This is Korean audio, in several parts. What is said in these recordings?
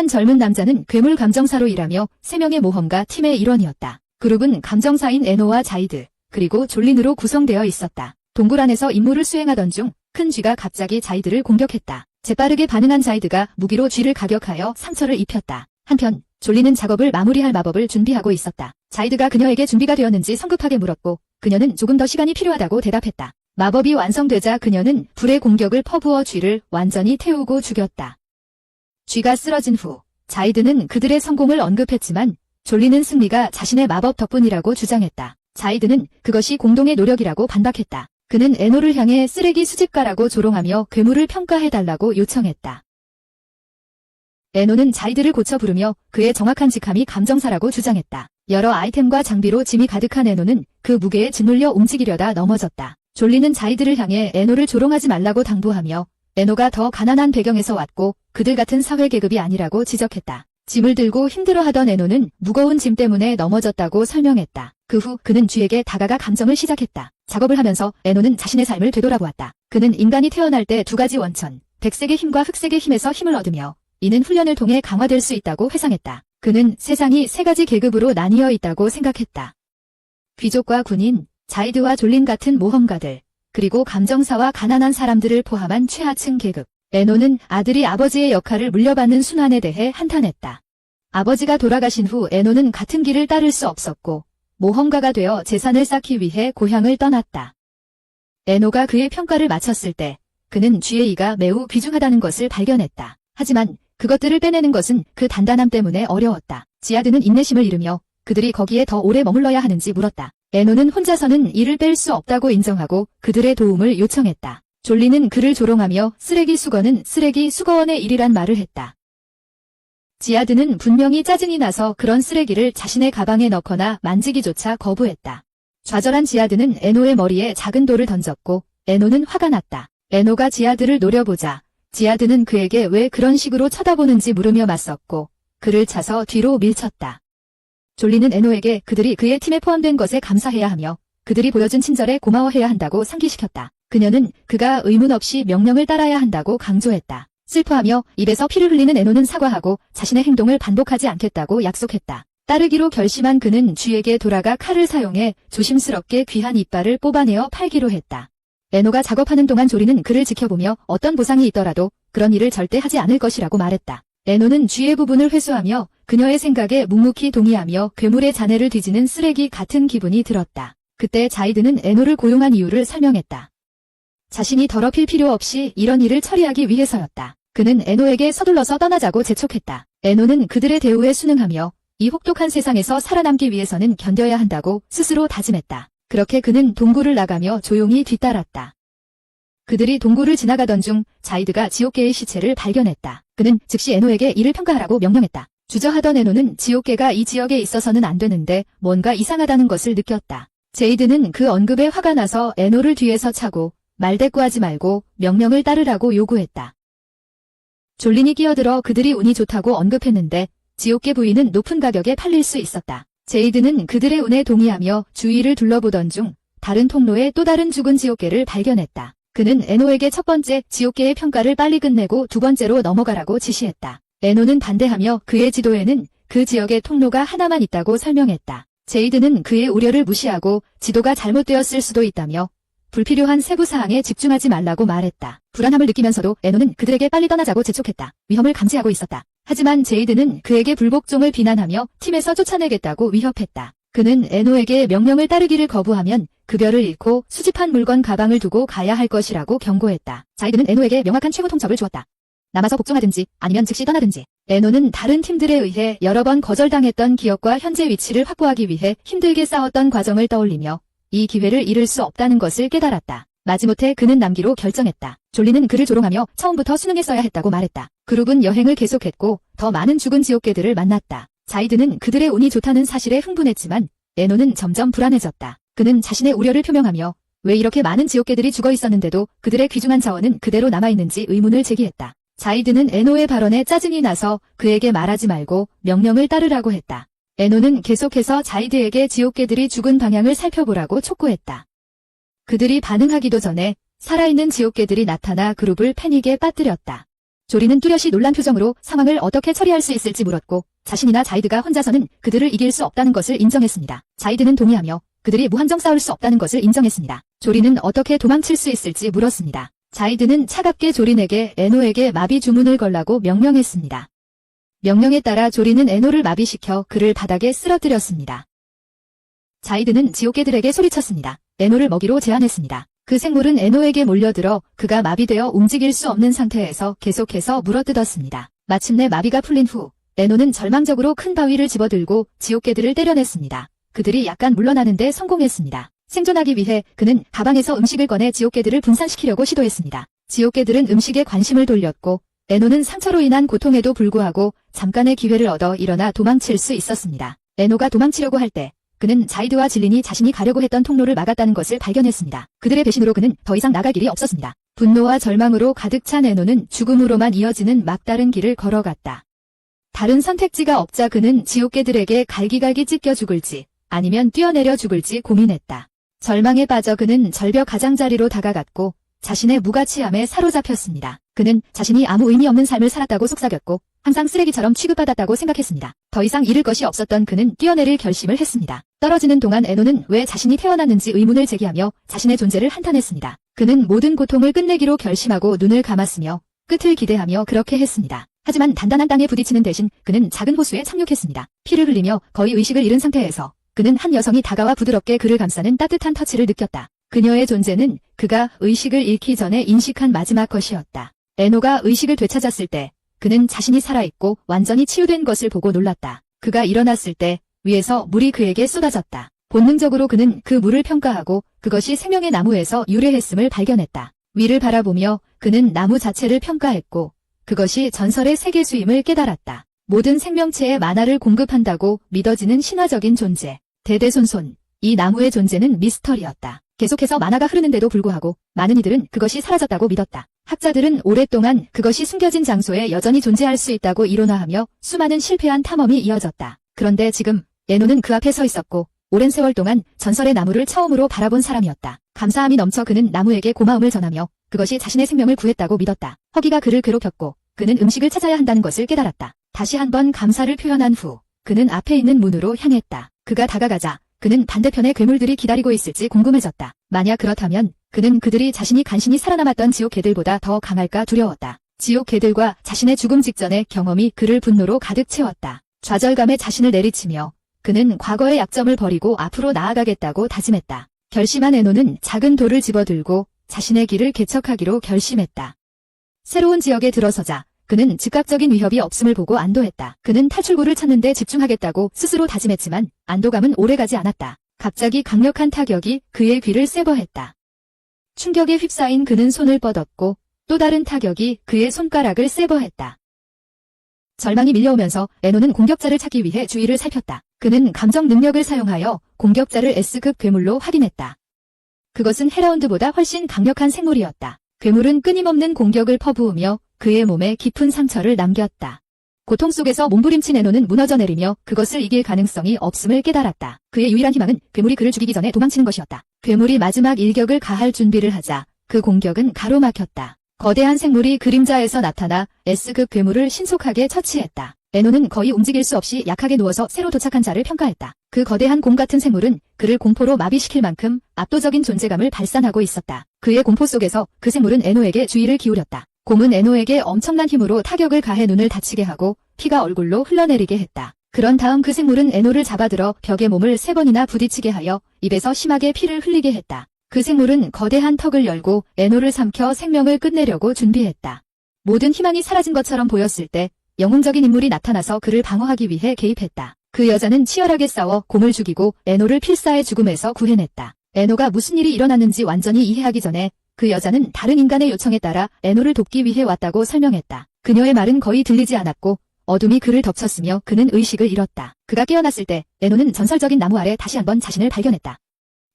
한 젊은 남자는 괴물 감정사로 일하며 3명의 모험가 팀의 일원이었다. 그룹은 감정사인 에노와 자이드, 그리고 졸린으로 구성되어 있었다. 동굴 안에서 임무를 수행하던 중 큰 쥐가 갑자기 자이드를 공격했다. 재빠르게 반응한 자이드가 무기로 쥐를 가격하여 상처를 입혔다. 한편 졸린은 작업을 마무리할 마법을 준비하고 있었다. 자이드가 그녀에게 준비가 되었는지 성급하게 물었고 그녀는 조금 더 시간이 필요하다고 대답했다. 마법이 완성되자 그녀는 불의 공격을 퍼부어 쥐를 완전히 태우고 죽였다. 쥐가 쓰러진 후 자이드는 그들의 성공을 언급했지만 졸린은 승리가 자신의 마법 덕분이라고 주장했다. 자이드는 그것이 공동의 노력이라고 반박했다. 그는 에노를 향해 쓰레기 수집가라고 조롱하며 괴물을 평가해달라고 요청했다. 에노는 자이드를 고쳐 부르며 그의 정확한 직함이 감정사라고 주장했다. 여러 아이템과 장비로 짐이 가득한 에노는 그 무게에 짓눌려 움직이려다 넘어졌다. 졸린은 자이드를 향해 에노를 조롱하지 말라고 당부하며 에노가 더 가난한 배경에서 왔고 그들 같은 사회 계급이 아니라고 지적했다. 짐을 들고 힘들어하던 에노는 무거운 짐 때문에 넘어졌다고 설명했다. 그 후 그는 쥐에게 다가가 감정을 시작했다. 작업을 하면서 에노는 자신의 삶을 되돌아보았다. 그는 인간이 태어날 때 2가지 원천, 백색의 힘과 흑색의 힘에서 힘을 얻으며 이는 훈련을 통해 강화될 수 있다고 회상했다. 그는 세상이 3가지 계급으로 나뉘어 있다고 생각했다. 귀족과 군인, 자이드와 졸린 같은 모험가들, 그리고 감정사와 가난한 사람들을 포함한 최하층 계급. 에노는 아들이 아버지의 역할을 물려받는 순환에 대해 한탄했다. 아버지가 돌아가신 후 에노는 같은 길을 따를 수 없었고 모험가가 되어 재산을 쌓기 위해 고향을 떠났다. 에노가 그의 평가를 마쳤을 때 그는 쥐의 이가 매우 귀중하다는 것을 발견했다. 하지만 그것들을 빼내는 것은 그 단단함 때문에 어려웠다. 지아드는 인내심을 잃으며 그들이 거기에 더 오래 머물러야 하는지 물었다. 에노는 혼자서는 이를 뺄 수 없다고 인정하고 그들의 도움을 요청했다. 졸린은 그를 조롱하며 쓰레기 수거는 쓰레기 수거원의 일이란 말을 했다. 지아드는 분명히 짜증이 나서 그런 쓰레기를 자신의 가방에 넣거나 만지기조차 거부했다. 좌절한 지아드는 에노의 머리에 작은 돌을 던졌고 에노는 화가 났다. 에노가 지아드를 노려보자 지아드는 그에게 왜 그런 식으로 쳐다보는지 물으며 맞섰고 그를 차서 뒤로 밀쳤다. 졸린은 에노에게 그들이 그의 팀에 포함된 것에 감사해야 하며 그들이 보여준 친절에 고마워해야 한다고 상기시켰다. 그녀는 그가 의문 없이 명령을 따라야 한다고 강조했다. 슬퍼하며 입에서 피를 흘리는 에노는 사과하고 자신의 행동을 반복하지 않겠다고 약속했다. 따르기로 결심한 그는 쥐에게 돌아가 칼을 사용해 조심스럽게 귀한 이빨을 뽑아내어 팔기로 했다. 에노가 작업하는 동안 졸린은 그를 지켜보며 어떤 보상이 있더라도 그런 일을 절대 하지 않을 것이라고 말했다. 에노는 쥐의 부분을 회수하며 그녀의 생각에 묵묵히 동의하며 괴물의 잔해를 뒤지는 쓰레기 같은 기분이 들었다. 그때 자이드는 에노를 고용한 이유를 설명했다. 자신이 더럽힐 필요 없이 이런 일을 처리하기 위해서였다. 그는 에노에게 서둘러서 떠나자고 재촉했다. 에노는 그들의 대우에 순응하며 이 혹독한 세상에서 살아남기 위해서는 견뎌야 한다고 스스로 다짐했다. 그렇게 그는 동굴을 나가며 조용히 뒤따랐다. 그들이 동굴을 지나가던 중 자이드가 지옥개의 시체를 발견했다. 그는 즉시 에노에게 이를 평가하라고 명령했다. 주저하던 에노는 지옥개가 이 지역에 있어서는 안 되는데 뭔가 이상하다는 것을 느꼈다. 제이드는 그 언급에 화가 나서 에노를 뒤에서 차고 말대꾸하지 말고 명령을 따르라고 요구했다. 졸린이 끼어들어 그들이 운이 좋다고 언급했는데 지옥개 부위는 높은 가격에 팔릴 수 있었다. 제이드는 그들의 운에 동의하며 주위를 둘러보던 중 다른 통로에 또 다른 죽은 지옥개를 발견했다. 그는 에노에게 첫 번째 지옥개의 평가를 빨리 끝내고 두 번째로 넘어가라고 지시했다. 에노는 반대하며 그의 지도에는 그 지역의 통로가 하나만 있다고 설명했다. 제이드는 그의 우려를 무시하고 지도가 잘못되었을 수도 있다며 불필요한 세부사항에 집중하지 말라고 말했다. 불안함을 느끼면서도 에노는 그들에게 빨리 떠나자고 재촉했다. 위험을 감지하고 있었다. 하지만 제이드는 그에게 불복종을 비난하며 팀에서 쫓아내겠다고 위협했다. 그는 에노에게 명령을 따르기를 거부하면 급여를 잃고 수집한 물건 가방을 두고 가야 할 것이라고 경고했다. 자이드는 에노에게 명확한 최후 통첩을 주었다. 남아서 복종하든지 아니면 즉시 떠나든지. 에노는 다른 팀들에 의해 여러 번 거절당했던 기억과 현재 위치를 확보하기 위해 힘들게 싸웠던 과정을 떠올리며 이 기회를 잃을 수 없다는 것을 깨달았다. 마지못해 그는 남기로 결정했다. 졸리는 그를 조롱하며 처음부터 수능했어야 했다고 말했다. 그룹은 여행을 계속했고 더 많은 죽은 지옥개들을 만났다. 자이드는 그들의 운이 좋다는 사실에 흥분했지만 에노는 점점 불안해졌다. 그는 자신의 우려를 표명하며 왜 이렇게 많은 지옥개들이 죽어 있었는데도 그들의 귀중한 자원은 그대로 남아있는지 의문을 제기했다. 자이드는 에노의 발언에 짜증이 나서 그에게 말하지 말고 명령을 따르라고 했다. 에노는 계속해서 자이드에게 지옥개들이 죽은 방향을 살펴보라고 촉구했다. 그들이 반응하기도 전에 살아있는 지옥개들이 나타나 그룹을 패닉에 빠뜨렸다. 조리는 뚜렷이 놀란 표정으로 상황을 어떻게 처리할 수 있을지 물었고 자신이나 자이드가 혼자서는 그들을 이길 수 없다는 것을 인정했습니다. 자이드는 동의하며 그들이 무한정 싸울 수 없다는 것을 인정했습니다. 조리는 어떻게 도망칠 수 있을지 물었습니다. 자이드는 차갑게 조린에게 에노에게 마비 주문을 걸라고 명령했습니다. 명령에 따라 조리는 에노를 마비시켜 그를 바닥에 쓰러뜨렸습니다. 자이드는 지옥개들에게 소리쳤습니다. 에노를 먹이로 제안했습니다. 그 생물은 에노에게 몰려들어 그가 마비되어 움직일 수 없는 상태에서 계속해서 물어뜯었습니다. 마침내 마비가 풀린 후 에노는 절망적으로 큰 바위를 집어들고 지옥개들을 때려냈습니다. 그들이 약간 물러나는데 성공했습니다. 생존하기 위해 그는 가방에서 음식을 꺼내 지옥개들을 분산시키려고 시도했습니다. 지옥개들은 음식에 관심을 돌렸고 에노는 상처로 인한 고통에도 불구하고 잠깐의 기회를 얻어 일어나 도망칠 수 있었습니다. 에노가 도망치려고 할 때 그는 자이드와 질린이 자신이 가려고 했던 통로를 막았다는 것을 발견했습니다. 그들의 배신으로 그는 더 이상 나갈 길이 없었습니다. 분노와 절망으로 가득 찬 에노는 죽음으로만 이어지는 막다른 길을 걸어갔다. 다른 선택지가 없자 그는 지옥개들에게 갈기갈기 찢겨 죽을지 아니면 뛰어내려 죽을지 고민했다. 절망에 빠져 그는 절벽 가장자리로 다가갔고 자신의 무가치함에 사로잡혔습니다. 그는 자신이 아무 의미 없는 삶을 살았다고 속삭였고 항상 쓰레기처럼 취급받았다고 생각했습니다. 더 이상 잃을 것이 없었던 그는 뛰어내릴 결심을 했습니다. 떨어지는 동안 에노는 왜 자신이 태어났는지 의문을 제기하며 자신의 존재를 한탄했습니다. 그는 모든 고통을 끝내기로 결심하고 눈을 감았으며 끝을 기대하며 그렇게 했습니다. 하지만 단단한 땅에 부딪히는 대신 그는 작은 호수에 착륙했습니다. 피를 흘리며 거의 의식을 잃은 상태에서 그는 한 여성이 다가와 부드럽게 그를 감싸는 따뜻한 터치를 느꼈다. 그녀의 존재는 그가 의식을 잃기 전에 인식한 마지막 것이었다. 에노가 의식을 되찾았을 때 그는 자신이 살아있고 완전히 치유된 것을 보고 놀랐다. 그가 일어났을 때 위에서 물이 그에게 쏟아졌다. 본능적으로 그는 그 물을 평가하고 그것이 생명의 나무에서 유래했음을 발견했다. 위를 바라보며 그는 나무 자체를 평가했고 그것이 전설의 세계수임을 깨달았다. 모든 생명체에 만화를 공급한다고 믿어지는 신화적인 존재. 대대손손. 이 나무의 존재는 미스터리였다. 계속해서 만화가 흐르는데도 불구하고 많은 이들은 그것이 사라졌다고 믿었다. 학자들은 오랫동안 그것이 숨겨진 장소에 여전히 존재할 수 있다고 이론화하며 수많은 실패한 탐험이 이어졌다. 그런데 지금 에노는 그 앞에 서 있었고 오랜 세월 동안 전설의 나무를 처음으로 바라본 사람이었다. 감사함이 넘쳐 그는 나무에게 고마움을 전하며 그것이 자신의 생명을 구했다고 믿었다. 허기가 그를 괴롭혔고 그는 음식을 찾아야 한다는 것을 깨달았다. 다시 한번 감사를 표현한 후 그는 앞에 있는 문으로 향했다. 그가 다가가자 그는 반대편에 괴물들이 기다리고 있을지 궁금해졌다. 만약 그렇다면 그는 그들이 자신이 간신히 살아남았던 지옥 개들보다 더 강할까 두려웠다. 지옥 개들과 자신의 죽음 직전의 경험이 그를 분노로 가득 채웠다. 좌절감에 자신을 내리치며 그는 과거의 약점을 버리고 앞으로 나아가겠다고 다짐했다. 결심한 에노는 작은 돌을 집어들고 자신의 길을 개척하기로 결심했다. 새로운 지역에 들어서자 그는 즉각적인 위협이 없음을 보고 안도했다. 그는 탈출구를 찾는 데 집중하겠다고 스스로 다짐했지만 안도감은 오래가지 않았다. 갑자기 강력한 타격이 그의 귀를 세버했다. 충격에 휩싸인 그는 손을 뻗었고 또 다른 타격이 그의 손가락을 세버했다. 절망이 밀려오면서 에노는 공격자를 찾기 위해 주위를 살폈다. 그는 감정 능력을 사용하여 공격자를 S급 괴물로 확인했다. 그것은 헤라운드보다 훨씬 강력한 생물이었다. 괴물은 끊임없는 공격을 퍼부으며 그의 몸에 깊은 상처를 남겼다. 고통 속에서 몸부림친 에노는 무너져 내리며 그것을 이길 가능성이 없음을 깨달았다. 그의 유일한 희망은 괴물이 그를 죽이기 전에 도망치는 것이었다. 괴물이 마지막 일격을 가할 준비를 하자 그 공격은 가로막혔다. 거대한 생물이 그림자에서 나타나 S급 괴물을 신속하게 처치했다. 에노는 거의 움직일 수 없이 약하게 누워서 새로 도착한 자를 평가했다. 그 거대한 곰 같은 생물은 그를 공포로 마비시킬 만큼 압도적인 존재감을 발산하고 있었다. 그의 공포 속에서 그 생물은 에노에게 주의를 기울였다. 곰은 에노에게 엄청난 힘으로 타격을 가해 눈을 다치게 하고 피가 얼굴로 흘러내리게 했다. 그런 다음 그 생물은 에노를 잡아들어 벽에 몸을 3번이나 부딪히게 하여 입에서 심하게 피를 흘리게 했다. 그 생물은 거대한 턱을 열고 에노를 삼켜 생명을 끝내려고 준비했다. 모든 희망이 사라진 것처럼 보였을 때 영웅적인 인물이 나타나서 그를 방어하기 위해 개입했다. 그 여자는 치열하게 싸워 곰을 죽이고 에노를 필사의 죽음에서 구해냈다. 에노가 무슨 일이 일어났는지 완전히 이해하기 전에 그 여자는 다른 인간의 요청에 따라 에노를 돕기 위해 왔다고 설명했다. 그녀의 말은 거의 들리지 않았고 어둠이 그를 덮쳤으며 그는 의식을 잃었다. 그가 깨어났을 때 에노는 전설적인 나무 아래 다시 한번 자신을 발견했다.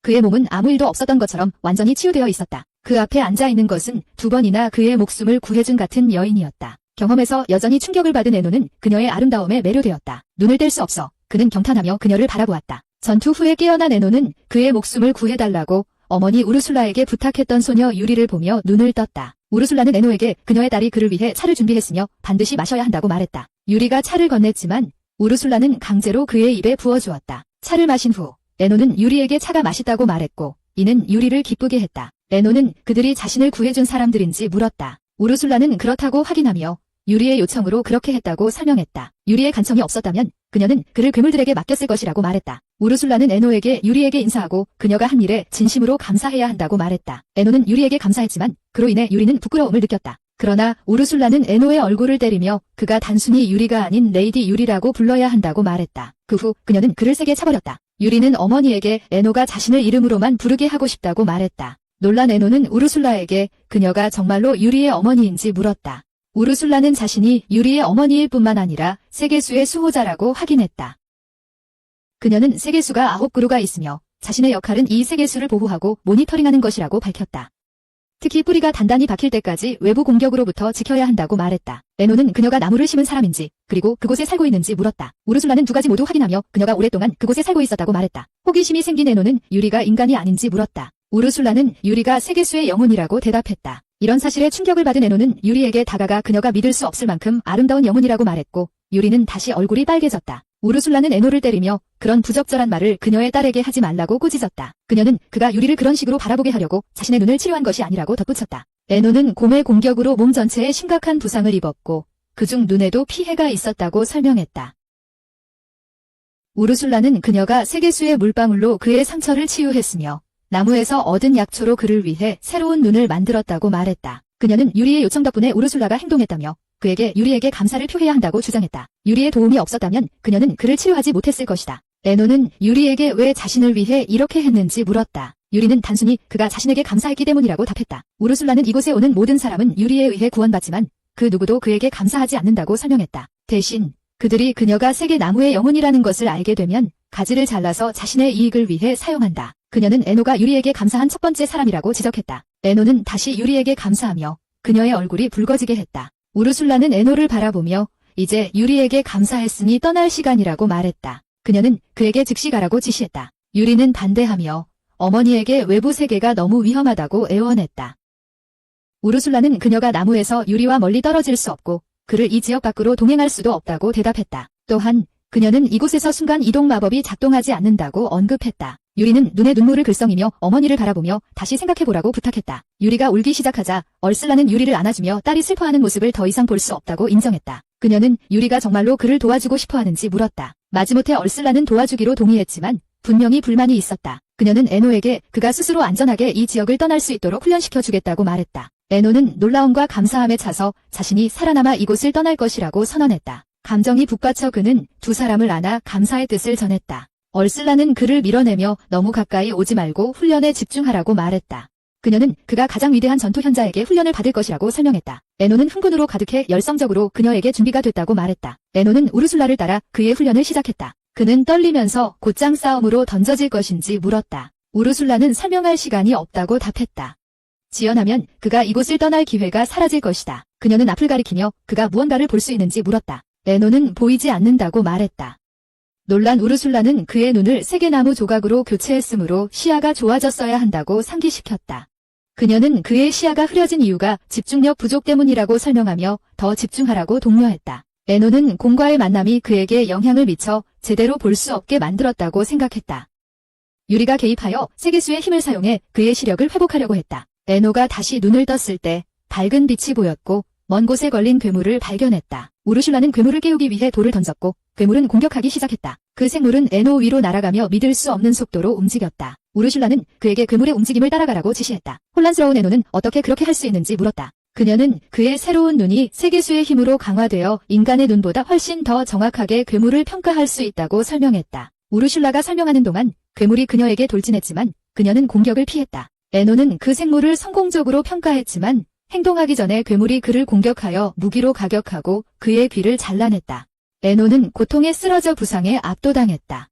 그의 몸은 아무 일도 없었던 것처럼 완전히 치유되어 있었다. 그 앞에 앉아있는 것은 2번이나 그의 목숨을 구해준 같은 여인이었다. 경험에서 여전히 충격을 받은 에노는 그녀의 아름다움에 매료되었다. 눈을 뗄 수 없어 그는 경탄하며 그녀를 바라보았다. 전투 후에 깨어난 에노는 그의 목숨을 구해달라고 어머니 우르술라에게 부탁했던 소녀 유리를 보며 눈을 떴다. 우르술라는 에노에게 그녀의 딸이 그를 위해 차를 준비했으며 반드시 마셔야 한다고 말했다. 유리가 차를 건넸지만 우르술라는 강제로 그의 입에 부어주었다. 차를 마신 후 에노는 유리에게 차가 맛있다고 말했고 이는 유리를 기쁘게 했다. 에노는 그들이 자신을 구해준 사람들인지 물었다. 우르술라는 그렇다고 확인하며 유리의 요청으로 그렇게 했다고 설명했다. 유리의 간청이 없었다면 그녀는 그를 괴물들에게 맡겼을 것이라고 말했다. 우르술라는 에노에게 유리에게 인사하고 그녀가 한 일에 진심으로 감사해야 한다고 말했다. 에노는 유리에게 감사했지만 그로 인해 유리는 부끄러움을 느꼈다. 그러나 우르술라는 에노의 얼굴을 때리며 그가 단순히 유리가 아닌 레이디 유리라고 불러야 한다고 말했다. 그 후 그녀는 그를 세게 차버렸다. 유리는 어머니에게 에노가 자신을 이름으로만 부르게 하고 싶다고 말했다. 놀란 에노는 우르술라에게 그녀가 정말로 유리의 어머니인지 물었다. 우르술라는 자신이 유리의 어머니일 뿐만 아니라 세계수의 수호자라고 확인했다. 그녀는 세계수가 9그루가 있으며 자신의 역할은 이 세계수를 보호하고 모니터링하는 것이라고 밝혔다. 특히 뿌리가 단단히 박힐 때까지 외부 공격으로부터 지켜야 한다고 말했다. 에노는 그녀가 나무를 심은 사람인지 그리고 그곳에 살고 있는지 물었다. 우르술라는 두 가지 모두 확인하며 그녀가 오랫동안 그곳에 살고 있었다고 말했다. 호기심이 생긴 에노는 유리가 인간이 아닌지 물었다. 우르술라는 유리가 세계수의 영혼이라고 대답했다. 이런 사실에 충격을 받은 에노는 유리에게 다가가 그녀가 믿을 수 없을 만큼 아름다운 영혼이라고 말했고 유리는 다시 얼굴이 빨개졌다. 우르술라는 에노를 때리며 그런 부적절한 말을 그녀의 딸에게 하지 말라고 꾸짖었다. 그녀는 그가 유리를 그런 식으로 바라보게 하려고 자신의 눈을 치료한 것이 아니라고 덧붙였다. 에노는 곰의 공격으로 몸 전체에 심각한 부상을 입었고 그중 눈에도 피해가 있었다고 설명했다. 우르술라는 그녀가 세계수의 물방울로 그의 상처를 치유했으며 나무에서 얻은 약초로 그를 위해 새로운 눈을 만들었다고 말했다. 그녀는 유리의 요청 덕분에 우르술라가 행동했다며 그에게 유리에게 감사를 표해야 한다고 주장했다. 유리의 도움이 없었다면 그녀는 그를 치료하지 못했을 것이다. 에노는 유리에게 왜 자신을 위해 이렇게 했는지 물었다. 유리는 단순히 그가 자신에게 감사했기 때문이라고 답했다. 우르술라는 이곳에 오는 모든 사람은 유리에 의해 구원받지만 그 누구도 그에게 감사하지 않는다고 설명했다. 대신 그들이 그녀가 세계 나무의 영혼이라는 것을 알게 되면 가지를 잘라서 자신의 이익을 위해 사용한다. 그녀는 에노가 유리에게 감사한 첫 번째 사람이라고 지적했다. 에노는 다시 유리에게 감사하며 그녀의 얼굴이 붉어지게 했다. 우르술라는 에노를 바라보며 이제 유리에게 감사했으니 떠날 시간이라고 말했다. 그녀는 그에게 즉시 가라고 지시했다. 유리는 반대하며 어머니에게 외부 세계가 너무 위험하다고 애원했다. 우르술라는 그녀가 나무에서 유리와 멀리 떨어질 수 없고 그를 이 지역 밖으로 동행할 수도 없다고 대답했다. 또한 그녀는 이곳에서 순간 이동 마법이 작동하지 않는다고 언급했다. 유리는 눈에 눈물을 글썽이며 어머니를 바라보며 다시 생각해보라고 부탁했다. 유리가 울기 시작하자 얼슬라는 유리를 안아주며 딸이 슬퍼하는 모습을 더 이상 볼 수 없다고 인정했다. 그녀는 유리가 정말로 그를 도와주고 싶어하는지 물었다. 마지못해 얼슬라는 도와주기로 동의했지만 분명히 불만이 있었다. 그녀는 에노에게 그가 스스로 안전하게 이 지역을 떠날 수 있도록 훈련시켜주겠다고 말했다. 에노는 놀라움과 감사함에 차서 자신이 살아남아 이곳을 떠날 것이라고 선언했다. 감정이 북받쳐 그는 두 사람을 안아 감사의 뜻을 전했다. 얼슬라는 그를 밀어내며 너무 가까이 오지 말고 훈련에 집중하라고 말했다. 그녀는 그가 가장 위대한 전투 현자에게 훈련을 받을 것이라고 설명했다. 에노는 흥분으로 가득해 열성적으로 그녀에게 준비가 됐다고 말했다. 에노는 우르술라를 따라 그의 훈련을 시작했다. 그는 떨리면서 곧장 싸움으로 던져질 것인지 물었다. 우르술라는 설명할 시간이 없다고 답했다. 지연하면 그가 이곳을 떠날 기회가 사라질 것이다. 그녀는 앞을 가리키며 그가 무언가를 볼 수 있는지 물었다. 에노는 보이지 않는다고 말했다. 놀란 우르술라는 그의 눈을 세계나무 조각으로 교체했으므로 시야가 좋아졌어야 한다고 상기시켰다. 그녀는 그의 시야가 흐려진 이유가 집중력 부족 때문이라고 설명하며 더 집중하라고 독려했다. 에노는 곰과의 만남이 그에게 영향을 미쳐 제대로 볼 수 없게 만들었다고 생각했다. 유리가 개입하여 세계수의 힘을 사용해 그의 시력을 회복하려고 했다. 에노가 다시 눈을 떴을 때 밝은 빛이 보였고 먼 곳에 걸린 괴물을 발견했다. 우르슐라는 괴물을 깨우기 위해 돌을 던졌고 괴물은 공격하기 시작했다. 그 생물은 에노 위로 날아가며 믿을 수 없는 속도로 움직였다. 우르슐라는 그에게 괴물의 움직임을 따라가라고 지시했다. 혼란스러운 에노는 어떻게 그렇게 할 수 있는지 물었다. 그녀는 그의 새로운 눈이 세계수의 힘으로 강화되어 인간의 눈보다 훨씬 더 정확하게 괴물을 평가할 수 있다고 설명했다. 우르슐라가 설명하는 동안 괴물이 그녀에게 돌진했지만 그녀는 공격을 피했다. 에노는 그 생물을 성공적으로 평가했지만 행동하기 전에 괴물이 그를 공격하여 무기로 가격하고 그의 귀를 잘라냈다. 에노는 고통에 쓰러져 부상에 압도당했다.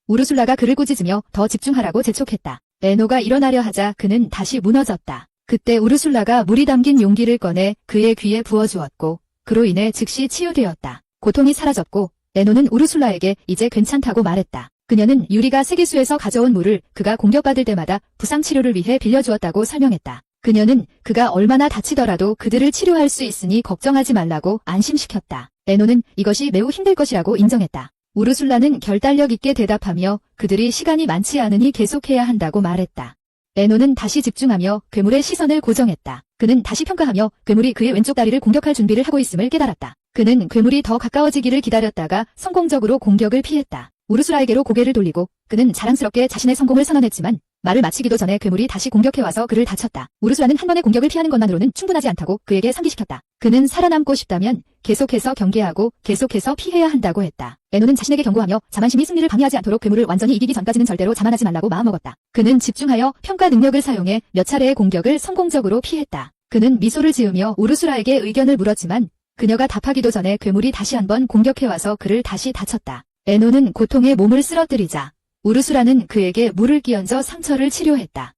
우르술라가 그를 꾸짖으며 더 집중하라고 재촉했다. 에노가 일어나려 하자 그는 다시 무너졌다. 그때 우르술라가 물이 담긴 용기를 꺼내 그의 귀에 부어주었고 그로 인해 즉시 치유되었다. 고통이 사라졌고 에노는 우르술라에게 이제 괜찮다고 말했다. 그녀는 유리가 세계수에서 가져온 물을 그가 공격받을 때마다 부상 치료를 위해 빌려주었다고 설명했다. 그녀는 그가 얼마나 다치더라도 그들을 치료할 수 있으니 걱정하지 말라고 안심시켰다. 에노는 이것이 매우 힘들 것이라고 인정했다. 우르술라는 결단력 있게 대답하며 그들이 시간이 많지 않으니 계속해야 한다고 말했다. 에노는 다시 집중하며 괴물의 시선을 고정했다. 그는 다시 평가하며 괴물이 그의 왼쪽 다리를 공격할 준비를 하고 있음을 깨달았다. 그는 괴물이 더 가까워지기를 기다렸다가 성공적으로 공격을 피했다. 우르술라에게로 고개를 돌리고 그는 자랑스럽게 자신의 성공을 선언했지만 말을 마치기도 전에 괴물이 다시 공격해와서 그를 다쳤다. 우르술라는 한 번의 공격을 피하는 것만으로는 충분하지 않다고 그에게 상기시켰다. 그는 살아남고 싶다면 계속해서 경계하고 계속해서 피해야 한다고 했다. 에노는 자신에게 경고하며 자만심이 승리를 방해하지 않도록 괴물을 완전히 이기기 전까지는 절대로 자만하지 말라고 마음먹었다. 그는 집중하여 평가 능력을 사용해 몇 차례의 공격을 성공적으로 피했다. 그는 미소를 지으며 우르술라에게 의견을 물었지만 그녀가 답하기도 전에 괴물이 다시 한번 공격해와서 그를 다시 다쳤다. 에노는 고통에 몸을 쓰러뜨리자 우르술라는 그에게 물을 끼얹어 상처를 치료했다.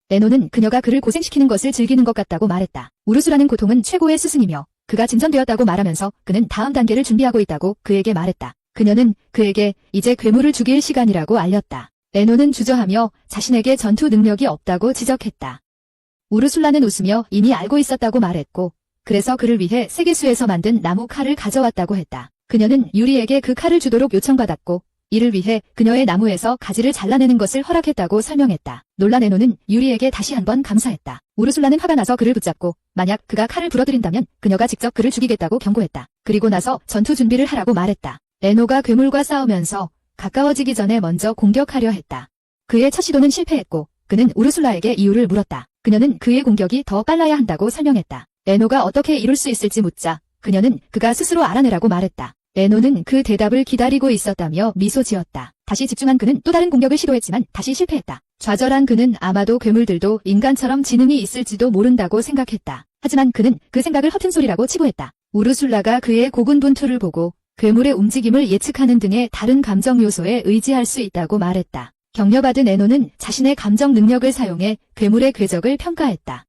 에노는 그녀가 그를 고생시키는 것을 즐기는 것 같다고 말했다. 우르술라는 고통은 최고의 스승이며 그가 진전되었다고 말하면서 그는 다음 단계를 준비하고 있다고 그에게 말했다. 그녀는 그에게 이제 괴물을 죽일 시간이라고 알렸다. 에노는 주저하며 자신에게 전투 능력이 없다고 지적했다. 우르술라는 웃으며 이미 알고 있었다고 말했고 그래서 그를 위해 세계수에서 만든 나무 칼을 가져왔다고 했다. 그녀는 유리에게 그 칼을 주도록 요청받았고 이를 위해 그녀의 나무에서 가지를 잘라내는 것을 허락했다고 설명했다. 놀란 에노는 유리에게 다시 한번 감사했다. 우르술라는 화가 나서 그를 붙잡고 만약 그가 칼을 부러뜨린다면 그녀가 직접 그를 죽이겠다고 경고했다. 그리고 나서 전투 준비를 하라고 말했다. 에노가 괴물과 싸우면서 가까워지기 전에 먼저 공격하려 했다. 그의 첫 시도는 실패했고 그는 우르술라에게 이유를 물었다. 그녀는 그의 공격이 더 빨라야 한다고 설명했다. 에노가 어떻게 이룰 수 있을지 묻자 그녀는 그가 스스로 알아내라고 말했다. 에노는 그 대답을 기다리고 있었다며 미소 지었다. 다시 집중한 그는 또 다른 공격을 시도했지만 다시 실패했다. 좌절한 그는 아마도 괴물들도 인간처럼 지능이 있을지도 모른다고 생각했다. 하지만 그는 그 생각을 허튼 소리라고 치부했다. 우르술라가 그의 고군분투를 보고 괴물의 움직임을 예측하는 등의 다른 감정 요소에 의지할 수 있다고 말했다. 격려받은 에노는 자신의 감정 능력을 사용해 괴물의 궤적을 평가했다.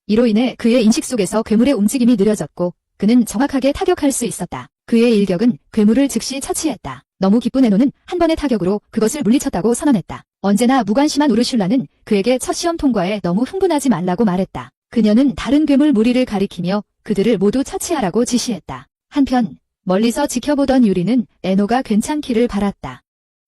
이로 인해 그의 인식 속에서 괴물의 움직임이 느려졌고 그는 정확하게 타격할 수 있었다. 그의 일격은 괴물을 즉시 처치했다. 너무 기쁜 에노는 한 번의 타격으로 그것을 물리쳤다고 선언했다. 언제나 무관심한 우르슐라는 그에게 첫 시험 통과에 너무 흥분하지 말라고 말했다. 그녀는 다른 괴물 무리를 가리키며 그들을 모두 처치하라고 지시했다. 한편 멀리서 지켜보던 유리는 에노가 괜찮기를 바랐다.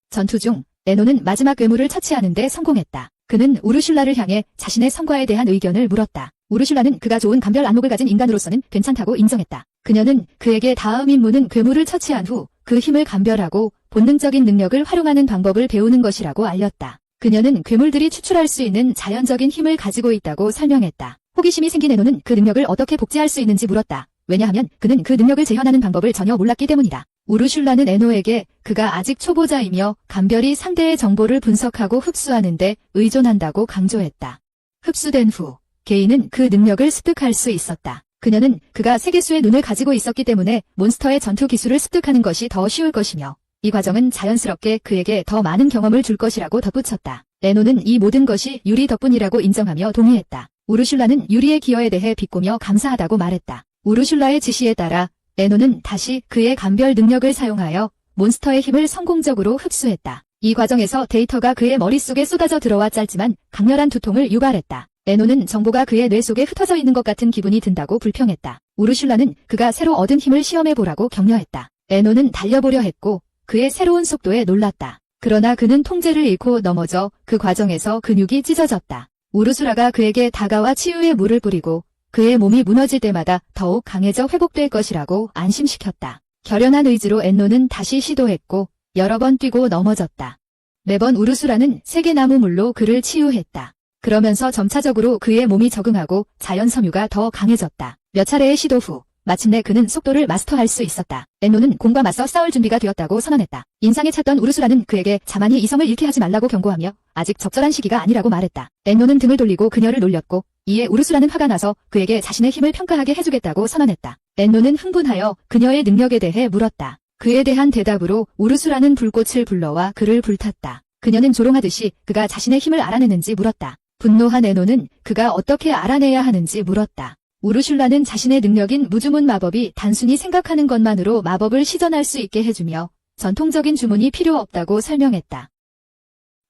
전투 중 에노는 마지막 괴물을 처치하는 데 성공했다. 그는 우르슐라를 향해 자신의 성과에 대한 의견을 물었다. 우르슐라는 그가 좋은 감별 안목을 가진 인간으로서는 괜찮다고 인정했다. 그녀는 그에게 다음 임무는 괴물을 처치한 후 그 힘을 감별하고 본능적인 능력을 활용하는 방법을 배우는 것이라고 알렸다. 그녀는 괴물들이 추출할 수 있는 자연적인 힘을 가지고 있다고 설명했다. 호기심이 생긴 에노는 그 능력을 어떻게 복제할 수 있는지 물었다. 왜냐하면 그는 그 능력을 재현하는 방법을 전혀 몰랐기 때문이다. 우르슐라는 에노에게 그가 아직 초보자이며 감별이 상대의 정보를 분석하고 흡수하는 데 의존한다고 강조했다. 흡수된 후 개인은 그 능력을 습득할 수 있었다. 그녀는 그가 세계수의 눈을 가지고 있었기 때문에 몬스터의 전투 기술을 습득하는 것이 더 쉬울 것이며 이 과정은 자연스럽게 그에게 더 많은 경험을 줄 것이라고 덧붙였다. 에노는 이 모든 것이 유리 덕분이라고 인정하며 동의했다. 우르슐라는 유리의 기여에 대해 비꼬며 감사하다고 말했다. 우르슐라의 지시에 따라 에노는 다시 그의 감별 능력을 사용하여 몬스터의 힘을 성공적으로 흡수했다. 이 과정에서 데이터가 그의 머릿속에 쏟아져 들어와 짧지만 강렬한 두통을 유발했다. 에노는 정보가 그의 뇌 속에 흩어져 있는 것 같은 기분이 든다고 불평했다. 우르슐라는 그가 새로 얻은 힘을 시험해보라고 격려했다. 에노는 달려보려 했고 그의 새로운 속도에 놀랐다. 그러나 그는 통제를 잃고 넘어져 그 과정에서 근육이 찢어졌다. 우르슐라가 그에게 다가와 치유의 물을 뿌리고 그의 몸이 무너질 때마다 더욱 강해져 회복될 것이라고 안심시켰다. 결연한 의지로 에노는 다시 시도했고 여러 번 뛰고 넘어졌다. 매번 우르슐라는 세계나무 물로 그를 치유했다. 그러면서 점차적으로 그의 몸이 적응하고 자연 섬유가 더 강해졌다. 몇 차례의 시도 후 마침내 그는 속도를 마스터할 수 있었다. 에노는 공과 맞서 싸울 준비가 되었다고 선언했다. 인상에 찼던 우르슐라는 그에게 자만히 이성을 잃게 하지 말라고 경고하며 아직 적절한 시기가 아니라고 말했다. 에노는 등을 돌리고 그녀를 놀렸고 이에 우르슐라는 화가 나서 그에게 자신의 힘을 평가하게 해주겠다고 선언했다. 에노는 흥분하여 그녀의 능력에 대해 물었다. 그에 대한 대답으로 우르슐라는 불꽃을 불러와 그를 불탔다. 그녀는 조롱하듯이 그가 자신의 힘을 알아내는지 물었다. 분노한 에노는 그가 어떻게 알아내야 하는지 물었다. 우르슐라는 자신의 능력인 무주문 마법이 단순히 생각하는 것만으로 마법을 시전할 수 있게 해주며 전통적인 주문이 필요 없다고 설명했다.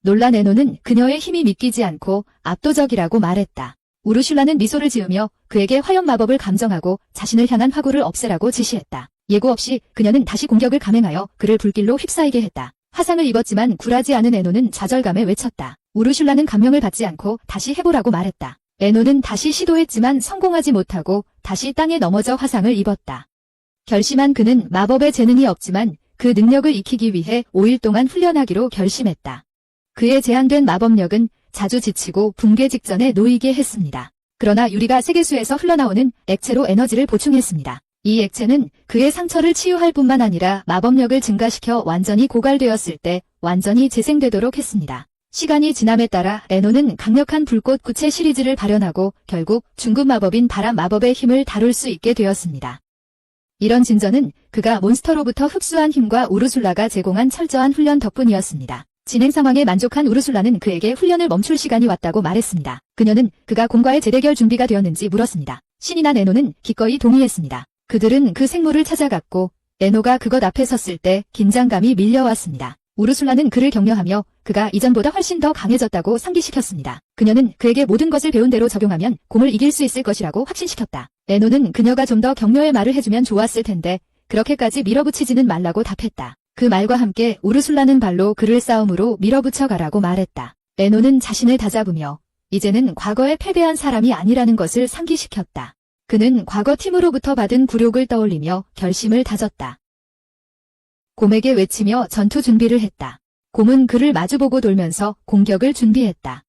놀란 에노는 그녀의 힘이 믿기지 않고 압도적이라고 말했다. 우르슐라는 미소를 지으며 그에게 화염 마법을 감정하고 자신을 향한 화구를 없애라고 지시했다. 예고 없이 그녀는 다시 공격을 감행하여 그를 불길로 휩싸이게 했다. 화상을 입었지만 굴하지 않은 에노는 좌절감에 외쳤다. 우르슐라는 감명을 받지 않고 다시 해보라고 말했다. 에노는 다시 시도했지만 성공하지 못하고 다시 땅에 넘어져 화상을 입었다. 결심한 그는 마법에 재능이 없지만 그 능력을 익히기 위해 5일 동안 훈련하기로 결심했다. 그의 제한된 마법력은 자주 지치고 붕괴 직전에 놓이게 했습니다. 그러나 유리가 세계수에서 흘러나오는 액체로 에너지를 보충했습니다. 이 액체는 그의 상처를 치유할 뿐만 아니라 마법력을 증가시켜 완전히 고갈되었을 때 완전히 재생되도록 했습니다. 시간이 지남에 따라 에노는 강력한 불꽃 구체 시리즈를 발현하고 결국 중급 마법인 바람 마법의 힘을 다룰 수 있게 되었습니다. 이런 진전은 그가 몬스터로부터 흡수한 힘과 우르슐라가 제공한 철저한 훈련 덕분이었습니다. 진행 상황에 만족한 우르슐라는 그에게 훈련을 멈출 시간이 왔다고 말했습니다. 그녀는 그가 곰과의 재대결 준비가 되었는지 물었습니다. 신이 난 에노는 기꺼이 동의했습니다. 그들은 그 생물을 찾아갔고 에노가 그것 앞에 섰을 때 긴장감이 밀려왔습니다. 우르슐라는 그를 격려하며 그가 이전보다 훨씬 더 강해졌다고 상기시켰습니다. 그녀는 그에게 모든 것을 배운 대로 적용하면 곰을 이길 수 있을 것이라고 확신시켰다. 에노는 그녀가 좀 더 격려의 말을 해주면 좋았을 텐데 그렇게까지 밀어붙이지는 말라고 답했다. 그 말과 함께 우르슐라는 발로 그를 싸움으로 밀어붙여 가라고 말했다. 에노는 자신을 다잡으며 이제는 과거에 패배한 사람이 아니라는 것을 상기시켰다. 그는 과거 팀으로부터 받은 굴욕을 떠올리며 결심을 다졌다. 곰에게 외치며 전투 준비를 했다. 곰은 그를 마주보고 돌면서 공격을 준비했다.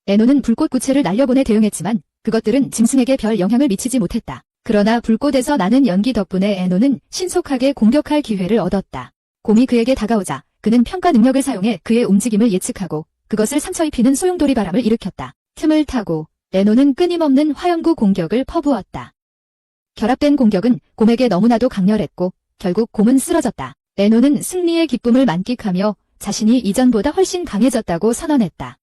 에노는 불꽃 구체를 날려보내 대응했지만 그것들은 짐승에게 별 영향을 미치지 못했다. 그러나 불꽃에서 나는 연기 덕분에 에노는 신속하게 공격할 기회를 얻었다. 곰이 그에게 다가오자 그는 평가 능력을 사용해 그의 움직임을 예측하고 그것을 상처 입히는 소용돌이 바람을 일으켰다. 틈을 타고 에노는 끊임없는 화염구 공격을 퍼부었다. 결합된 공격은 곰에게 너무나도 강렬했고 결국 곰은 쓰러졌다. 에노는 승리의 기쁨을 만끽하며 자신이 이전보다 훨씬 강해졌다고 선언했다.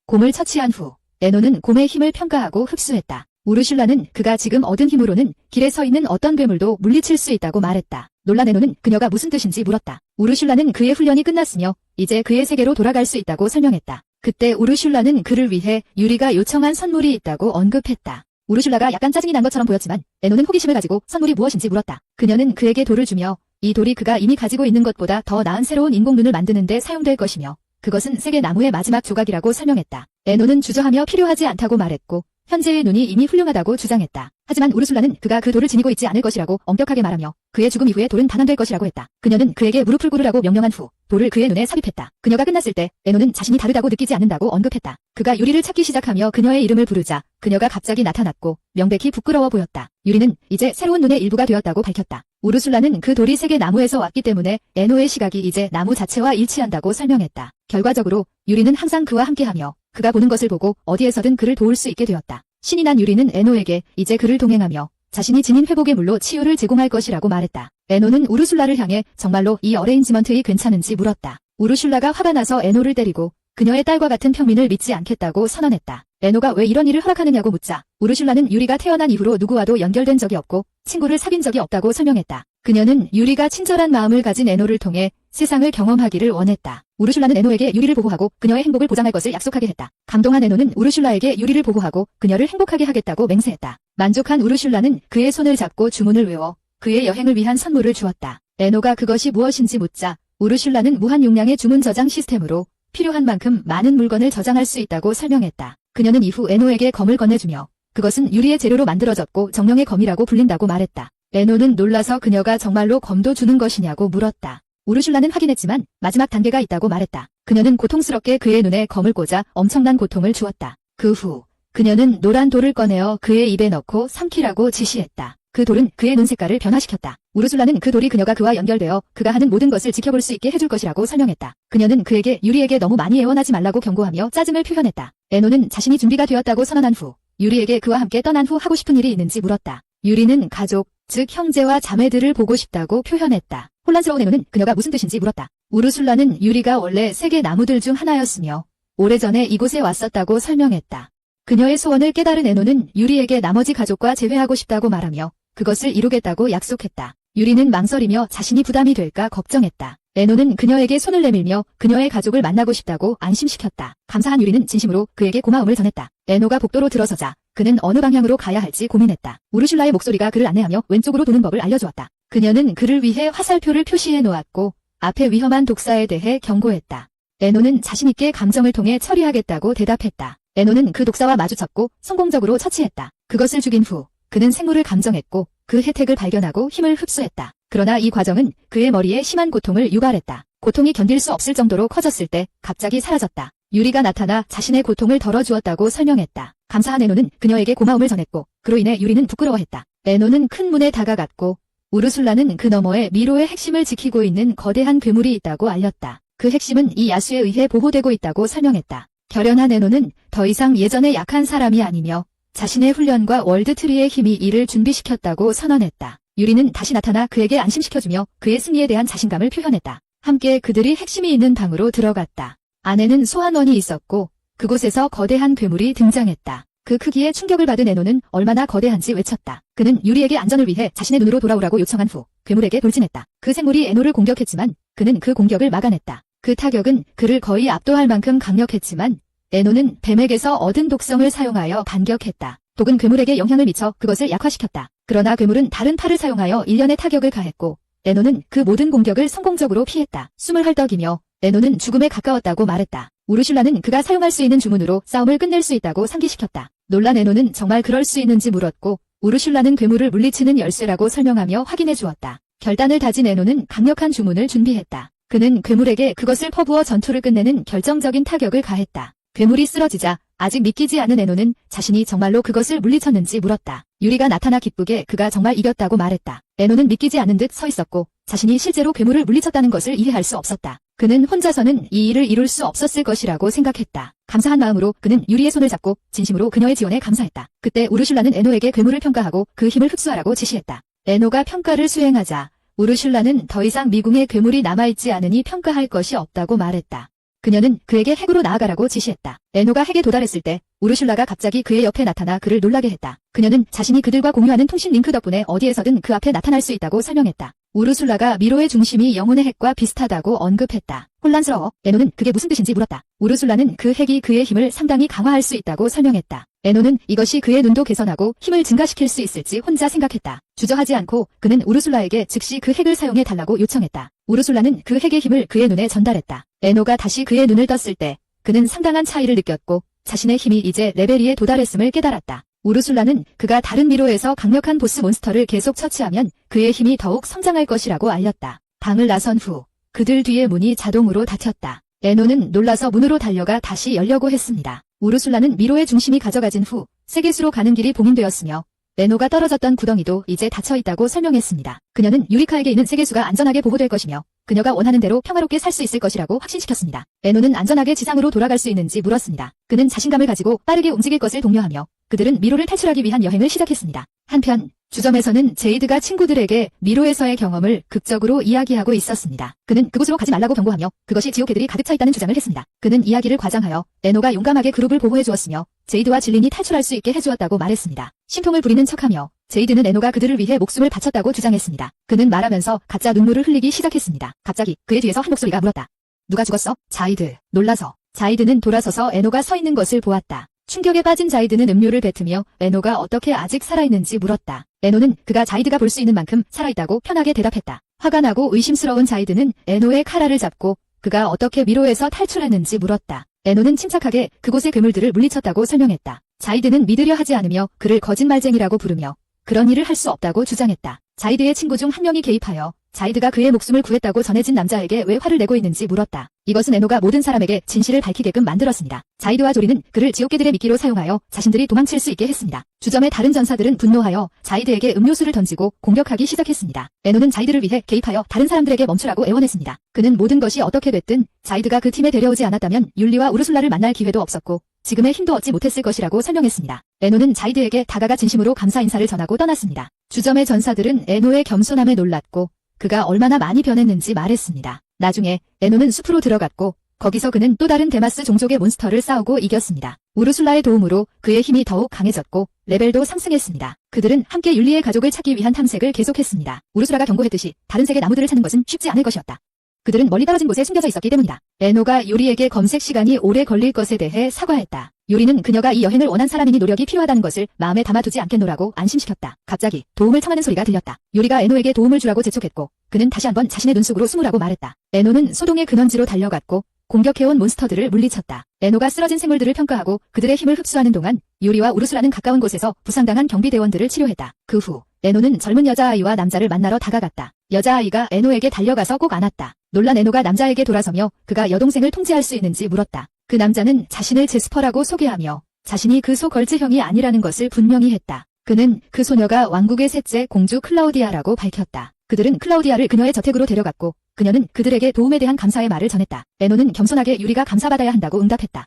곰을 처치한 후 에노는 곰의 힘을 평가하고 흡수했다. 우르슐라는 그가 지금 얻은 힘으로는 길에 서 있는 어떤 괴물도 물리칠 수 있다고 말했다. 놀란 에노는 그녀가 무슨 뜻인지 물었다. 우르슐라는 그의 훈련이 끝났으며 이제 그의 세계로 돌아갈 수 있다고 설명했다. 그때 우르슐라는 그를 위해 유리가 요청한 선물이 있다고 언급했다. 우르슐라가 약간 짜증이 난 것처럼 보였지만 에노는 호기심을 가지고 선물이 무엇인지 물었다. 그녀는 그에게 돌을 주며 이 돌이 그가 이미 가지고 있는 것보다 더 나은 새로운 인공눈을 만드는 데 사용될 것이며 그것은 세계 나무의 마지막 조각이라고 설명했다. 에노는 주저하며 필요하지 않다고 말했고 현재의 눈이 이미 훌륭하다고 주장했다. 하지만 우르슐라는 그가 그 돌을 지니고 있지 않을 것이라고 엄격하게 말하며 그의 죽음 이후에 돌은 단원될 것이라고 했다. 그녀는 그에게 무릎을 꿇으라고 명령한 후 돌을 그의 눈에 삽입했다. 그녀가 끝났을 때 에노는 자신이 다르다고 느끼지 않는다고 언급했다. 그가 유리를 찾기 시작하며 그녀의 이름을 부르자 그녀가 갑자기 나타났고 명백히 부끄러워 보였다. 유리는 이제 새로운 눈의 일부가 되었다고 밝혔다. 우르슐라는 그 돌이 세계 나무에서 왔기 때문에 에노의 시각이 이제 나무 자체와 일치한다고 설명했다. 결과적으로 유리는 항상 그와 함께하며 그가 보는 것을 보고 어디에서든 그를 도울 수 있게 되었다. 신이 난 유리는 에노에게 이제 그를 동행하며 자신이 지닌 회복의 물로 치유를 제공할 것이라고 말했다. 에노는 우르슐라를 향해 정말로 이 어레인지먼트이 괜찮은지 물었다. 우르슐라가 화가 나서 에노를 때리고 그녀의 딸과 같은 평민을 믿지 않겠다고 선언했다. 에노가 왜 이런 일을 허락하느냐고 묻자 우르슐라는 유리가 태어난 이후로 누구와도 연결된 적이 없고 친구를 사귄 적이 없다고 설명했다. 그녀는 유리가 친절한 마음을 가진 에노를 통해 세상을 경험하기를 원했다. 우르슐라는 에노에게 유리를 보호하고 그녀의 행복을 보장할 것을 약속하게 했다. 감동한 에노는 우르슐라에게 유리를 보호하고 그녀를 행복하게 하겠다고 맹세했다. 만족한 우르슐라는 그의 손을 잡고 주문을 외워 그의 여행을 위한 선물을 주었다. 에노가 그것이 무엇인지 묻자 우르슐라는 무한 용량의 주문 저장 시스템으로 필요한 만큼 많은 물건을 저장할 수 있다고 설명했다. 그녀는 이후 에노에게 검을 건네주며 그것은 유리의 재료로 만들어졌고 정령의 검이라고 불린다고 말했다. 에노는 놀라서 그녀가 정말로 검도 주는 것이냐고 물었다. 우르슐라는 확인했지만 마지막 단계가 있다고 말했다. 그녀는 고통스럽게 그의 눈에 검을 꽂아 엄청난 고통을 주었다. 그 후 그녀는 노란 돌을 꺼내어 그의 입에 넣고 삼키라고 지시했다. 그 돌은 그의 눈 색깔을 변화시켰다. 우르슐라는 그 돌이 그녀가 그와 연결되어 그가 하는 모든 것을 지켜볼 수 있게 해줄 것이라고 설명했다. 그녀는 그에게 유리에게 너무 많이 애원하지 말라고 경고하며 짜증을 표현했다. 에노는 자신이 준비가 되었다고 선언한 후 유리에게 그와 함께 떠난 후 하고 싶은 일이 있는지 물었다. 유리는 가족, 즉 형제와 자매들을 보고 싶다고 표현했다. 혼란스러운 에노는 그녀가 무슨 뜻인지 물었다. 우르슐라는 유리가 원래 세계 나무들 중 하나였으며 오래전에 이곳에 왔었다고 설명했다. 그녀의 소원을 깨달은 에노는 유리에게 나머지 가족과 재회하고 싶다고 말하며 그것을 이루겠다고 약속했다. 유리는 망설이며 자신이 부담이 될까 걱정했다. 에노는 그녀에게 손을 내밀며 그녀의 가족을 만나고 싶다고 안심시켰다. 감사한 유리는 진심으로 그에게 고마움을 전했다. 에노가 복도로 들어서자 그는 어느 방향으로 가야 할지 고민했다. 우르슐라의 목소리가 그를 안내하며 왼쪽으로 도는 법을 알려주었다. 그녀는 그를 위해 화살표를 표시해 놓았고 앞에 위험한 독사에 대해 경고했다. 에노는 자신있게 감정을 통해 처리하겠다고 대답했다. 에노는 그 독사와 마주쳤고 성공적으로 처치했다. 그것을 죽인 후 그는 생물을 감정했고 그 혜택을 발견하고 힘을 흡수했다. 그러나 이 과정은 그의 머리에 심한 고통을 유발했다. 고통이 견딜 수 없을 정도로 커졌을 때 갑자기 사라졌다. 유리가 나타나 자신의 고통을 덜어주었다고 설명했다. 감사한 에노는 그녀에게 고마움을 전했고 그로 인해 유리는 부끄러워했다. 에노는 큰 문에 다가갔고 우르슐라는 그 너머에 미로의 핵심을 지키고 있는 거대한 괴물이 있다고 알렸다. 그 핵심은 이 야수에 의해 보호되고 있다고 설명했다. 결연한 에노는 더 이상 예전에 약한 사람이 아니며 자신의 훈련과 월드트리의 힘이 이를 준비시켰다고 선언했다. 유리는 다시 나타나 그에게 안심시켜주며 그의 승리에 대한 자신감을 표현했다. 함께 그들이 핵심이 있는 방으로 들어갔다. 안에는 소환원이 있었고 그곳에서 거대한 괴물이 등장했다. 그 크기에 충격을 받은 에노는 얼마나 거대한지 외쳤다. 그는 유리에게 안전을 위해 자신의 눈으로 돌아오라고 요청한 후 괴물에게 돌진했다. 그 생물이 에노를 공격했지만 그는 그 공격을 막아냈다. 그 타격은 그를 거의 압도할 만큼 강력했지만 에노는 뱀에게서 얻은 독성을 사용하여 반격했다. 독은 괴물에게 영향을 미쳐 그것을 약화시켰다. 그러나 괴물은 다른 팔을 사용하여 일련의 타격을 가했고 에노는 그 모든 공격을 성공적으로 피했다. 숨을 헐떡이며 에노는 죽음에 가까웠다고 말했다. 우르슐라는 그가 사용할 수 있는 주문으로 싸움을 끝낼 수 있다고 상기시켰다. 놀란 에노는 정말 그럴 수 있는지 물었고 우르슐라는 괴물을 물리치는 열쇠라고 설명하며 확인해 주었다. 결단을 다진 에노는 강력한 주문을 준비했다. 그는 괴물에게 그것을 퍼부어 전투를 끝내는 결정적인 타격을 가했다. 괴물이 쓰러지자 아직 믿기지 않은 에노는 자신이 정말로 그것을 물리쳤는지 물었다. 유리가 나타나 기쁘게 그가 정말 이겼다고 말했다. 에노는 믿기지 않는 듯 서 있었고 자신이 실제로 괴물을 물리쳤다는 것을 이해할 수 없었다. 그는 혼자서는 이 일을 이룰 수 없었을 것이라고 생각했다. 감사한 마음으로 그는 유리의 손을 잡고 진심으로 그녀의 지원에 감사했다. 그때 우르슐라는 에노에게 괴물을 평가하고 그 힘을 흡수하라고 지시했다. 에노가 평가를 수행하자 우르슐라는 더 이상 미궁에 괴물이 남아있지 않으니 평가할 것이 없다고 말했다. 그녀는 그에게 핵으로 나아가라고 지시했다. 에노가 핵에 도달했을 때 우르슐라가 갑자기 그의 옆에 나타나 그를 놀라게 했다. 그녀는 자신이 그들과 공유하는 통신 링크 덕분에 어디에서든 그 앞에 나타날 수 있다고 설명했다. 우르슐라가 미로의 중심이 영혼의 핵과 비슷하다고 언급했다. 혼란스러워 에노는 그게 무슨 뜻인지 물었다. 우르슐라는 그 핵이 그의 힘을 상당히 강화할 수 있다고 설명했다. 에노는 이것이 그의 눈도 개선하고 힘을 증가시킬 수 있을지 혼자 생각했다. 주저하지 않고 그는 우르슐라에게 즉시 그 핵을 사용해 달라고 요청했다. 우르슐라는 그 핵의 힘을 그의 눈에 전달했다. 에노가 다시 그의 눈을 떴을 때 그는 상당한 차이를 느꼈고 자신의 힘이 이제 레벨 2에 도달했음을 깨달았다. 우르슐라는 그가 다른 미로에서 강력한 보스 몬스터를 계속 처치하면 그의 힘이 더욱 성장할 것이라고 알렸다. 방을 나선 후 그들 뒤에 문이 자동으로 닫혔다. 에노는 놀라서 문으로 달려가 다시 열려고 했습니다. 우르슐라는 미로의 중심이 가져가진 후 세계수로 가는 길이 봉인되었으며 에노가 떨어졌던 구덩이도 이제 닫혀있다고 설명했습니다. 그녀는 유리카에게 있는 세계수가 안전하게 보호될 것이며 그녀가 원하는 대로 평화롭게 살 수 있을 것이라고 확신시켰습니다. 에노는 안전하게 지상으로 돌아갈 수 있는지 물었습니다. 그는 자신감을 가지고 빠르게 움직일 것을 독려하며 그들은 미로를 탈출하기 위한 여행을 시작했습니다. 한편 주점에서는 제이드가 친구들에게 미로에서의 경험을 극적으로 이야기하고 있었습니다. 그는 그곳으로 가지 말라고 경고하며 그것이 지옥개들이 가득 차 있다는 주장을 했습니다. 그는 이야기를 과장하여 에노가 용감하게 그룹을 보호해 주었으며 제이드와 질린이 탈출할 수 있게 해주었다고 말했습니다. 심통을 부리는 척하며 제이드는 에노가 그들을 위해 목숨을 바쳤다고 주장했습니다. 그는 말하면서 가짜 눈물을 흘리기 시작했습니다. 갑자기 그의 뒤에서 한 목소리가 물었다. 누가 죽었어? 자이드. 놀라서 자이드는 돌아서서 에노가 서 있는 것을 보았다. 충격에 빠진 자이드는 음료를 뱉으며 에노가 어떻게 아직 살아있는지 물었다. 에노는 그가 자이드가 볼 수 있는 만큼 살아있다고 편하게 대답했다. 화가 나고 의심스러운 자이드는 에노의 카라를 잡고 그가 어떻게 미로에서 탈출했는지 물었다. 에노는 침착하게 그곳의 괴물들을 물리쳤다고 설명했다. 자이드는 믿으려 하지 않으며 그를 거짓말쟁이라고 부르며 그런 일을 할 수 없다고 주장했다. 자이드의 친구 중 한 명이 개입하여 자이드가 그의 목숨을 구했다고 전해진 남자에게 왜 화를 내고 있는지 물었다. 이것은 에노가 모든 사람에게 진실을 밝히게끔 만들었습니다. 자이드와 조리는 그를 지옥개들의 미끼로 사용하여 자신들이 도망칠 수 있게 했습니다. 주점의 다른 전사들은 분노하여 자이드에게 음료수를 던지고 공격하기 시작했습니다. 에노는 자이드를 위해 개입하여 다른 사람들에게 멈추라고 애원했습니다. 그는 모든 것이 어떻게 됐든 자이드가 그 팀에 데려오지 않았다면 율리와 우르슐라를 만날 기회도 없었고 지금의 힘도 얻지 못했을 것이라고 설명했습니다. 에노는 자이드에게 다가가 진심으로 감사 인사를 전하고 떠났습니다. 주점의 전사들은 에노의 겸손함에 놀랐고 그가 얼마나 많이 변했는지 말했습니다. 나중에 에노는 숲으로 들어갔고 거기서 그는 또 다른 데마스 종족의 몬스터를 싸우고 이겼습니다. 우르슐라의 도움으로 그의 힘이 더욱 강해졌고 레벨도 상승했습니다. 그들은 함께 율리의 가족을 찾기 위한 탐색을 계속했습니다. 우르슐라가 경고했듯이 다른 색의 나무들을 찾는 것은 쉽지 않을 것이었다. 그들은 멀리 떨어진 곳에 숨겨져 있었기 때문이다. 에노가 유리에게 검색 시간이 오래 걸릴 것에 대해 사과했다. 유리는 그녀가 이 여행을 원한 사람이니 노력이 필요하다는 것을 마음에 담아두지 않겠노라고 안심시켰다. 갑자기 도움을 청하는 소리가 들렸다. 유리가 에노에게 도움을 주라고 재촉했고 그는 다시 한번 자신의 눈 속으로 숨으라고 말했다. 에노는 소동의 근원지로 달려갔고 공격해온 몬스터들을 물리쳤다. 에노가 쓰러진 생물들을 평가하고 그들의 힘을 흡수하는 동안 유리와 우르술라는 가까운 곳에서 부상당한 경비대원들을 치료했다. 그 후 에노는 젊은 여자아이와 남자를 만나러 다가갔다. 여자아이가 에노에게 달려가서 꼭 안았다. 놀란 에노가 남자에게 돌아서며 그가 여동생을 통제할 수 있는지 물었다. 그 남자는 자신을 제스퍼라고 소개하며 자신이 그 소걸즈형이 아니라는 것을 분명히 했다. 그는 그 소녀가 왕국의 셋째 공주 클라우디아라고 밝혔다. 그들은 클라우디아를 그녀의 저택으로 데려갔고 그녀는 그들에게 도움에 대한 감사의 말을 전했다. 에노는 겸손하게 유리가 감사받아야 한다고 응답했다.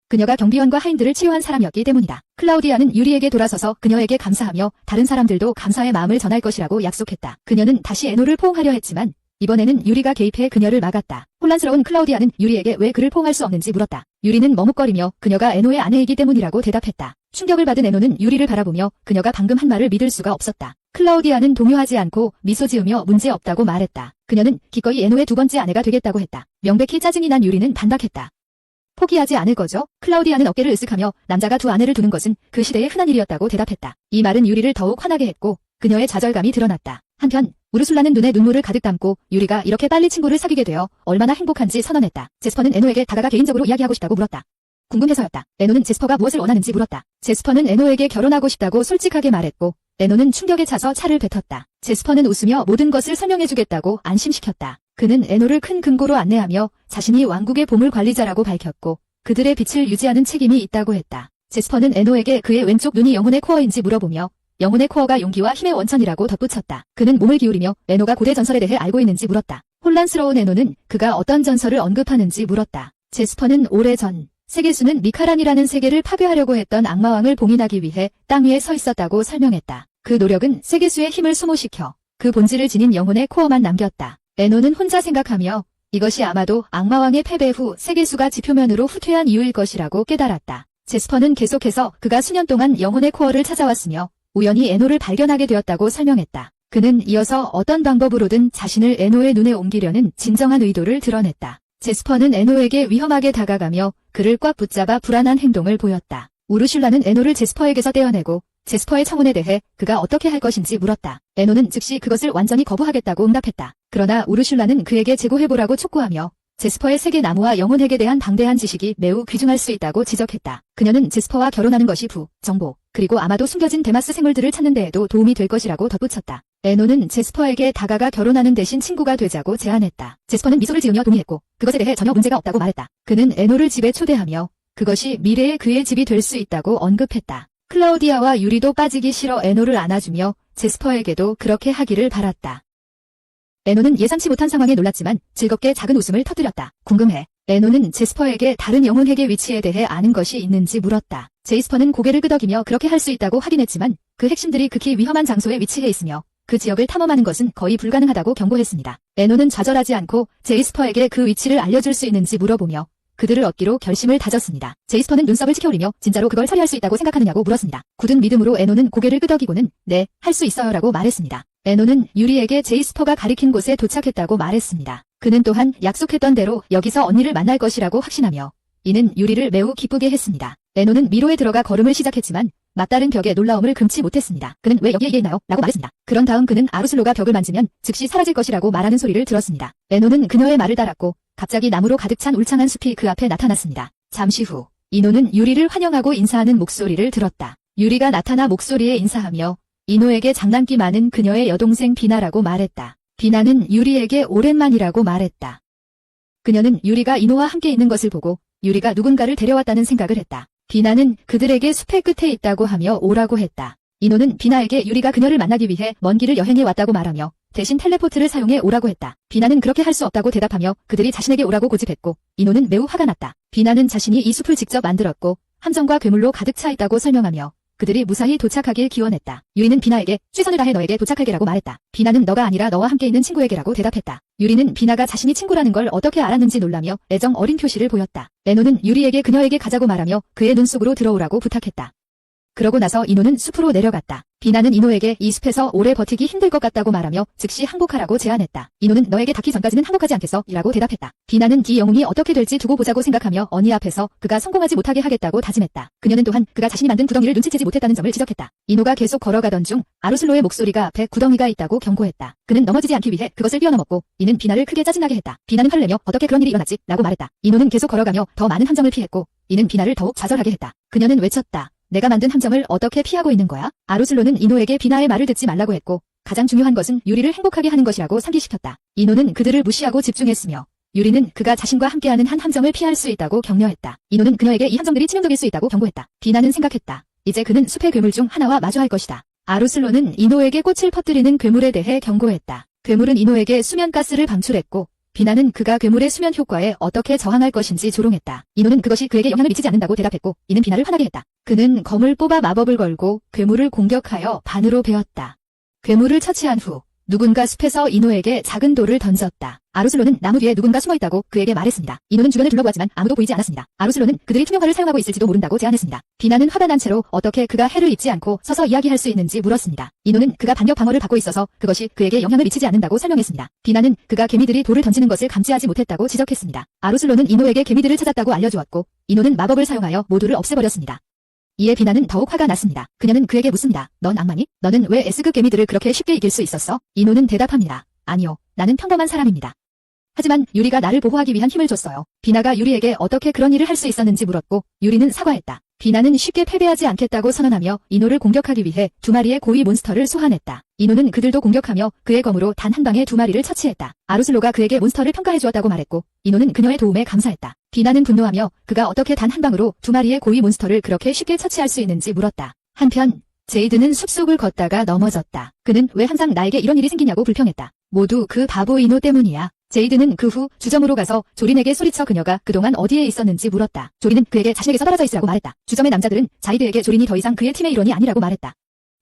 그녀가 경비원과 하인들을 치료한 사람이었기 때문이다. 클라우디아는 유리에게 돌아서서 그녀에게 감사하며 다른 사람들도 감사의 마음을 전할 것이라고 약속했다. 그녀는 다시 에노를 포옹하려 했지만 이번에는 유리가 개입해 그녀를 막았다. 혼란스러운 클라우디아는 유리에게 왜 그를 포옹할 수 없는지 물었다. 유리는 머뭇거리며 그녀가 에노의 아내이기 때문이라고 대답했다. 충격을 받은 에노는 유리를 바라보며 그녀가 방금 한 말을 믿을 수가 없었다. 클라우디아는 동요하지 않고 미소 지으며 문제없다고 말했다. 그녀는 기꺼이 에노의 두 번째 아내가 되겠다고 했다. 명백히 짜증이 난 유리는 반박했다. 포기하지 않을 거죠? 클라우디아는 어깨를 으쓱하며 남자가 두 아내를 두는 것은 그 시대의 흔한 일이었다고 대답했다. 이 말은 유리를 더욱 화나게 했고 그녀의 좌절감이 드러났다. 한편 우르술라는 눈에 눈물을 가득 담고 유리가 이렇게 빨리 친구를 사귀게 되어 얼마나 행복한지 선언했다. 제스퍼는 에노에게 다가가 개인적으로 이야기하고 싶다고 물었다. 궁금해서였다. 에노는 제스퍼가 무엇을 원하는지 물었다. 제스퍼는 에노에게 결혼하고 싶다고 솔직하게 말했고 에노는 충격에 차서 차를 뱉었다. 제스퍼는 웃으며 모든 것을 설명해주겠다고 안심시켰다. 그는 에노를 큰 금고로 안내하며 자신이 왕국의 보물 관리자라고 밝혔고 그들의 빛을 유지하는 책임이 있다고 했다. 제스퍼는 에노에게 그의 왼쪽 눈이 영혼의 코어인지 물어보며 영혼의 코어가 용기와 힘의 원천이라고 덧붙였다. 그는 몸을 기울이며 에노가 고대 전설에 대해 알고 있는지 물었다. 혼란스러운 에노는 그가 어떤 전설을 언급하는지 물었다. 제스퍼는 오래전 세계수는 미카란이라는 세계를 파괴하려고 했던 악마왕을 봉인하기 위해 땅 위에 서 있었다고 설명했다. 그 노력은 세계수의 힘을 소모시켜 그 본질을 지닌 영혼의 코어만 남겼다. 에노는 혼자 생각하며 이것이 아마도 악마왕의 패배 후 세계수가 지표면으로 후퇴한 이유일 것이라고 깨달았다. 제스퍼는 계속해서 그가 수년 동안 영혼의 코어를 찾아왔으며 우연히 에노를 발견하게 되었다고 설명했다. 그는 이어서 어떤 방법으로든 자신을 에노의 눈에 옮기려는 진정한 의도를 드러냈다. 제스퍼는 에노에게 위험하게 다가가며 그를 꽉 붙잡아 불안한 행동을 보였다. 우르슐라는 에노를 제스퍼에게서 떼어내고 제스퍼의 청혼에 대해 그가 어떻게 할 것인지 물었다. 에노는 즉시 그것을 완전히 거부하겠다고 응답했다. 그러나 우르슐라는 그에게 재고해보라고 촉구하며 제스퍼의 세계 나무와 영혼핵에 대한 방대한 지식이 매우 귀중할 수 있다고 지적했다. 그녀는 제스퍼와 결혼하는 것이 정보, 그리고 아마도 숨겨진 데마스 생물들을 찾는 데에도 도움이 될 것이라고 덧붙였다. 에노는 제스퍼에게 다가가 결혼하는 대신 친구가 되자고 제안했다. 제스퍼는 미소를 지으며 동의했고 그것에 대해 전혀 문제가 없다고 말했다. 그는 에노를 집에 초대하며 그것이 미래의 그의 집이 될 수 있다고 언급했다. 클라우디아와 유리도 빠지기 싫어 에노를 안아주며 제스퍼에게도 그렇게 하기를 바랐다. 에노는 예상치 못한 상황에 놀랐지만 즐겁게 작은 웃음을 터뜨렸다. 궁금해. 에노는 제스퍼에게 다른 영혼핵의 위치에 대해 아는 것이 있는지 물었다. 제스퍼는 고개를 끄덕이며 그렇게 할 수 있다고 확인했지만 그 핵심들이 극히 위험한 장소에 위치해 있으며 그 지역을 탐험하는 것은 거의 불가능하다고 경고했습니다. 에노는 좌절하지 않고 제이스퍼에게 그 위치를 알려줄 수 있는지 물어보며 그들을 얻기로 결심을 다졌습니다. 제이스퍼는 눈썹을 치켜올리며 진짜로 그걸 처리할 수 있다고 생각하느냐고 물었습니다. 굳은 믿음으로 에노는 고개를 끄덕이고는 네, 할 수 있어요 라고 말했습니다. 에노는 유리에게 제이스퍼가 가리킨 곳에 도착했다고 말했습니다. 그는 또한 약속했던 대로 여기서 언니를 만날 것이라고 확신하며 이는 유리를 매우 기쁘게 했습니다. 에노는 미로에 들어가 걸음을 시작했지만 막다른 벽에 놀라움을 금치 못했습니다. 그는 왜 여기에 있나요? 라고 말했습니다. 그런 다음 그는 아루슬로가 벽을 만지면 즉시 사라질 것이라고 말하는 소리를 들었습니다. 에노는 그녀의 말을 따랐고 갑자기 나무로 가득 찬 울창한 숲이 그 앞에 나타났습니다. 잠시 후 이노는 유리를 환영하고 인사하는 목소리를 들었다. 유리가 나타나 목소리에 인사하며 이노에게 장난기 많은 그녀의 여동생 비나라고 말했다. 비나는 유리에게 오랜만이라고 말했다. 그녀는 유리가 이노와 함께 있는 것을 보고 유리가 누군가를 데려왔다는 생각을 했다. 비나는 그들에게 숲의 끝에 있다고 하며 오라고 했다. 이노는 비나에게 유리가 그녀를 만나기 위해 먼 길을 여행해 왔다고 말하며 대신 텔레포트를 사용해 오라고 했다. 비나는 그렇게 할 수 없다고 대답하며 그들이 자신에게 오라고 고집했고 이노는 매우 화가 났다. 비나는 자신이 이 숲을 직접 만들었고 함정과 괴물로 가득 차 있다고 설명하며 그들이 무사히 도착하길 기원했다. 유리는 비나에게 최선을 다해 너에게 도착하게라고 말했다. 비나는 너가 아니라 너와 함께 있는 친구에게라고 대답했다. 유리는 비나가 자신이 친구라는 걸 어떻게 알았는지 놀라며 애정 어린 표시를 보였다. 에노는 유리에게 그녀에게 가자고 말하며 그의 눈 속으로 들어오라고 부탁했다. 그러고 나서 이노는 숲으로 내려갔다. 비나는 이노에게 이 숲에서 오래 버티기 힘들 것 같다고 말하며 즉시 항복하라고 제안했다. 이노는 너에게 닿기 전까지는 항복하지 않겠어? 이라고 대답했다. 비나는 네 영웅이 어떻게 될지 두고 보자고 생각하며 언니 앞에서 그가 성공하지 못하게 하겠다고 다짐했다. 그녀는 또한 그가 자신이 만든 구덩이를 눈치채지 못했다는 점을 지적했다. 이노가 계속 걸어가던 중 아루슬로의 목소리가 앞에 구덩이가 있다고 경고했다. 그는 넘어지지 않기 위해 그것을 뛰어넘었고 이는 비나를 크게 짜증나게 했다. 비나는 화를 내며 어떻게 그런 일이 일어났지? 라고 말했다. 이노는 계속 걸어가며 더 많은 함정을 피했고 이는 비나를 더욱 좌절하게 했다. 그녀는 외쳤다. 내가 만든 함정을 어떻게 피하고 있는 거야? 아루슬로는 이노에게 비나의 말을 듣지 말라고 했고 가장 중요한 것은 유리를 행복하게 하는 것이라고 상기시켰다. 이노는 그들을 무시하고 집중했으며 유리는 그가 자신과 함께하는 한 함정을 피할 수 있다고 격려했다. 이노는 그녀에게 이 함정들이 치명적일 수 있다고 경고했다. 비나는 생각했다. 이제 그는 숲의 괴물 중 하나와 마주할 것이다. 아루슬로는 이노에게 꽃을 퍼뜨리는 괴물에 대해 경고했다. 괴물은 이노에게 수면가스를 방출했고 비나는 그가 괴물의 수면 효과에 어떻게 저항할 것인지 조롱했다. 이노는 그것이 그에게 영향을 미치지 않는다고 대답했고 이는 비나를 화나게 했다. 그는 검을 뽑아 마법을 걸고 괴물을 공격하여 반으로 베었다. 괴물을 처치한 후 누군가 숲에서 이노에게 작은 돌을 던졌다. 아루슬로는 나무 뒤에 누군가 숨어있다고 그에게 말했습니다. 이노는 주변을 둘러보았지만 아무도 보이지 않았습니다. 아루슬로는 그들이 투명화를 사용하고 있을지도 모른다고 제안했습니다. 비나는 화가 난 채로 어떻게 그가 해를 잊지 않고 서서 이야기할 수 있는지 물었습니다. 이노는 그가 반격 방어를 받고 있어서 그것이 그에게 영향을 미치지 않는다고 설명했습니다. 비나는 그가 개미들이 돌을 던지는 것을 감지하지 못했다고 지적했습니다. 아루슬로는 이노에게 개미들을 찾았다고 알려주었고 이노는 마법을 사용하여 모두를 없애버렸습니다. 이에 비나는 더욱 화가 났습니다. 그녀는 그에게 묻습니다. 넌 악마니? 너는 왜 S급 개미들을 그렇게 쉽게 이길 수 있었어? 이노는 대답합니다. 아니요, 나는 평범한 사람입니다. 하지만 유리가 나를 보호하기 위한 힘을 줬어요. 비나가 유리에게 어떻게 그런 일을 할 수 있었는지 물었고 유리는 사과했다. 비나는 쉽게 패배하지 않겠다고 선언하며 이노를 공격하기 위해 2마리의 고위 몬스터를 소환했다. 이노는 그들도 공격하며 그의 검으로 단 한 방에 2마리를 처치했다. 아루슬로가 그에게 몬스터를 평가해 주었다고 말했고 이노는 그녀의 도움에 감사했다. 비나는 분노하며 그가 어떻게 단 한 방으로 2마리의 고위 몬스터를 그렇게 쉽게 처치할 수 있는지 물었다. 한편 제이드는 숲속을 걷다가 넘어졌다. 그는 왜 항상 나에게 이런 일이 생기냐고 불평했다. 모두 그 바보 이노 때문이야. 제이드는 그 후 주점으로 가서 조린에게 소리쳐 그녀가 그동안 어디에 있었는지 물었다. 조린은 그에게 자신에게서 떨어져 있으라고 말했다. 주점의 남자들은 자이드에게 조린이 더 이상 그의 팀의 일원이 아니라고 말했다.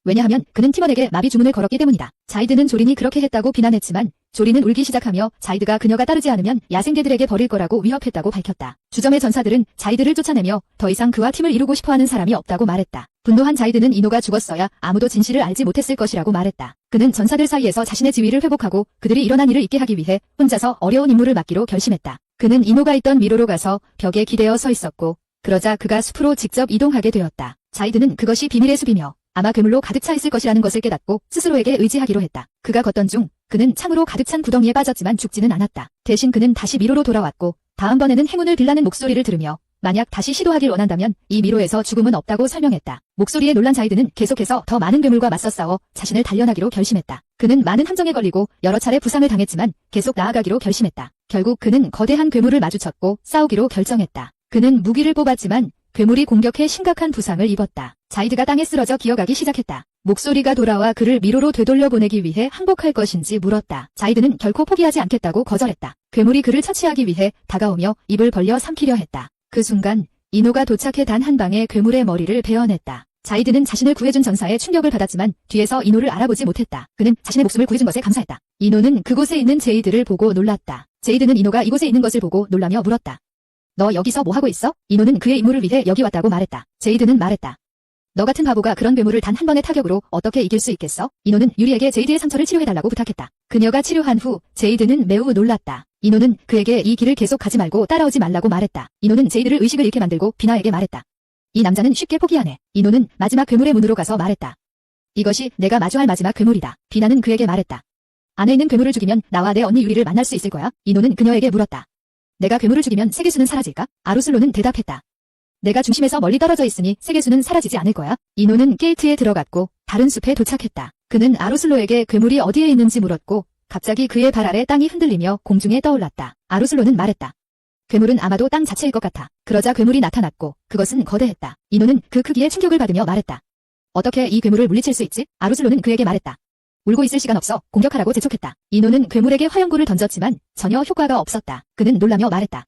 왜냐하면 그는 팀원에게 마비 주문을 걸었기 때문이다. 자이드는 조린이 그렇게 했다고 비난했지만 조린은 울기 시작하며 자이드가 그녀가 따르지 않으면 야생개들에게 버릴 거라고 위협했다고 밝혔다. 주점의 전사들은 자이드를 쫓아내며 더 이상 그와 팀을 이루고 싶어하는 사람이 없다고 말했다. 분노한 자이드는 이노가 죽었어야 아무도 진실을 알지 못했을 것이라고 말했다. 그는 전사들 사이에서 자신의 지위를 회복하고 그들이 일어난 일을 잊게 하기 위해 혼자서 어려운 임무를 맡기로 결심했다. 그는 이노가 있던 미로로 가서 벽에 기대어 서 있었고 그러자 그가 숲으로 직접 이동하게 되었다. 자이드는 그것이 비밀의 숲이며 아마 괴물로 가득 차 있을 것이라는 것을 깨닫고 스스로에게 의지하기로 했다. 그가 걷던 중 그는 창으로 가득 찬 구덩이에 빠졌지만 죽지는 않았다. 대신 그는 다시 미로로 돌아왔고 다음번에는 행운을 빌라는 목소리를 들으며 만약 다시 시도하길 원한다면 이 미로에서 죽음은 없다고 설명했다. 목소리에 놀란 자이드는 계속해서 더 많은 괴물과 맞서 싸워 자신을 단련하기로 결심했다. 그는 많은 함정에 걸리고 여러 차례 부상을 당했지만 계속 나아가기로 결심했다. 결국 그는 거대한 괴물을 마주쳤고 싸우기로 결정했다. 그는 무기를 뽑았지만 괴물이 공격해 심각한 부상을 입었다. 자이드가 땅에 쓰러져 기어가기 시작했다. 목소리가 돌아와 그를 미로로 되돌려 보내기 위해 항복할 것인지 물었다. 자이드는 결코 포기하지 않겠다고 거절했다. 괴물이 그를 처치하기 위해 다가오며 입을 벌려 삼키려 했다. 그 순간 이노가 도착해 단 한 방에 괴물의 머리를 베어냈다. 자이드는 자신을 구해준 전사의 충격을 받았지만 뒤에서 이노를 알아보지 못했다. 그는 자신의 목숨을 구해준 것에 감사했다. 이노는 그곳에 있는 제이드를 보고 놀랐다. 제이드는 이노가 이곳에 있는 것을 보고 놀라며 물었다. 너 여기서 뭐하고 있어? 이노는 그의 임무를 위해 여기 왔다고 말했다. 제이드는 말했다. 너 같은 바보가 그런 괴물을 단 한 번의 타격으로 어떻게 이길 수 있겠어? 이노는 유리에게 제이드의 상처를 치료해달라고 부탁했다. 그녀가 치료한 후 제이드는 매우 놀랐다. 이노는 그에게 이 길을 계속 가지 말고 따라오지 말라고 말했다. 이노는 제이드를 의식을 잃게 만들고 비나에게 말했다. 이 남자는 쉽게 포기하네. 이노는 마지막 괴물의 문으로 가서 말했다. 이것이 내가 마주할 마지막 괴물이다. 비나는 그에게 말했다. 안에 있는 괴물을 죽이면 나와 내 언니 유리를 만날 수 있을 거야? 이노는 그녀에게 물었다. 내가 괴물을 죽이면 세계수는 사라질까? 아루슬로는 대답했다. 내가 중심에서 멀리 떨어져 있으니 세계수는 사라지지 않을 거야. 이노는 게이트에 들어갔고 다른 숲에 도착했다. 그는 아루슬로에게 괴물이 어디에 있는지 물었고 갑자기 그의 발 아래 땅이 흔들리며 공중에 떠올랐다. 아루슬로는 말했다. 괴물은 아마도 땅 자체일 것 같아. 그러자 괴물이 나타났고 그것은 거대했다. 이노는 그 크기에 충격을 받으며 말했다. 어떻게 이 괴물을 물리칠 수 있지? 아루슬로는 그에게 말했다. 울고 있을 시간 없어. 공격하라고 재촉했다. 이노는 괴물에게 화염구를 던졌지만 전혀 효과가 없었다. 그는 놀라며 말했다.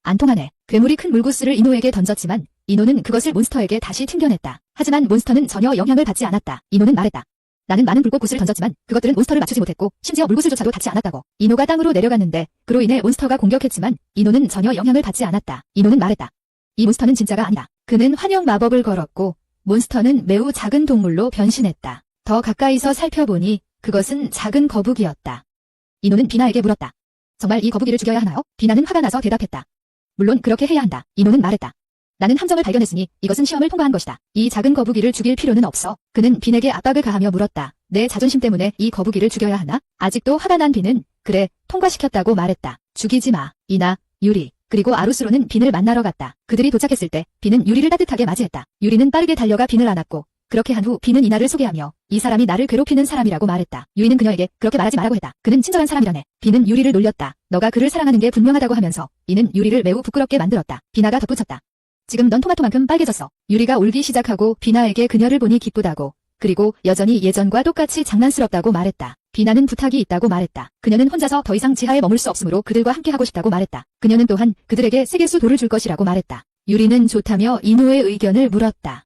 안 통하네. 괴물이 큰 물구스를 이노에게 던졌지만 이노는 그것을 몬스터에게 다시 튕겨냈다. 하지만 몬스터는 전혀 영향을 받지 않았다. 이노는 말했다. 나는 많은 불꽃구슬을 던졌지만 그것들은 몬스터를 맞추지 못했고 심지어 물구슬조차도 닿지 않았다고. 이노가 땅으로 내려갔는데 그로 인해 몬스터가 공격했지만 이노는 전혀 영향을 받지 않았다. 이노는 말했다. 이 몬스터는 진짜가 아니다. 그는 환영 마법을 걸었고 몬스터는 매우 작은 동물로 변신했다. 더 가까이서 살펴보니 그것은 작은 거북이였다. 이노는 비나에게 물었다. 정말 이 거북이를 죽여야 하나요? 비나는 화가 나서 대답했다. 물론 그렇게 해야 한다. 이노는 말했다. 나는 함정을 발견했으니 이것은 시험을 통과한 것이다. 이 작은 거북이를 죽일 필요는 없어. 그는 빈에게 압박을 가하며 물었다. 내 자존심 때문에 이 거북이를 죽여야 하나? 아직도 화가 난 빈은 그래, 통과시켰다고 말했다. 죽이지 마. 이나, 유리, 그리고 아루스로는 빈을 만나러 갔다. 그들이 도착했을 때 빈은 유리를 따뜻하게 맞이했다. 유리는 빠르게 달려가 빈을 안았고 그렇게 한 후 빈은 이나를 소개하며 이 사람이 나를 괴롭히는 사람이라고 말했다. 유리는 그녀에게 그렇게 말하지 말라고 했다. 그는 친절한 사람이라네. 빈은 유리를 놀렸다. 너가 그를 사랑하는 게 분명하다고 하면서 이는 유리를 매우 부끄럽게 만들었다. 비나가 덧붙였다. 지금 넌 토마토만큼 빨개졌어. 유리가 울기 시작하고 비나에게 그녀를 보니 기쁘다고 그리고 여전히 예전과 똑같이 장난스럽다고 말했다. 비나는 부탁이 있다고 말했다. 그녀는 혼자서 더 이상 지하에 머물 수 없으므로 그들과 함께 하고 싶다고 말했다. 그녀는 또한 그들에게 세계수 돌을 줄 것이라고 말했다. 유리는 좋다며 이노의 의견을 물었다.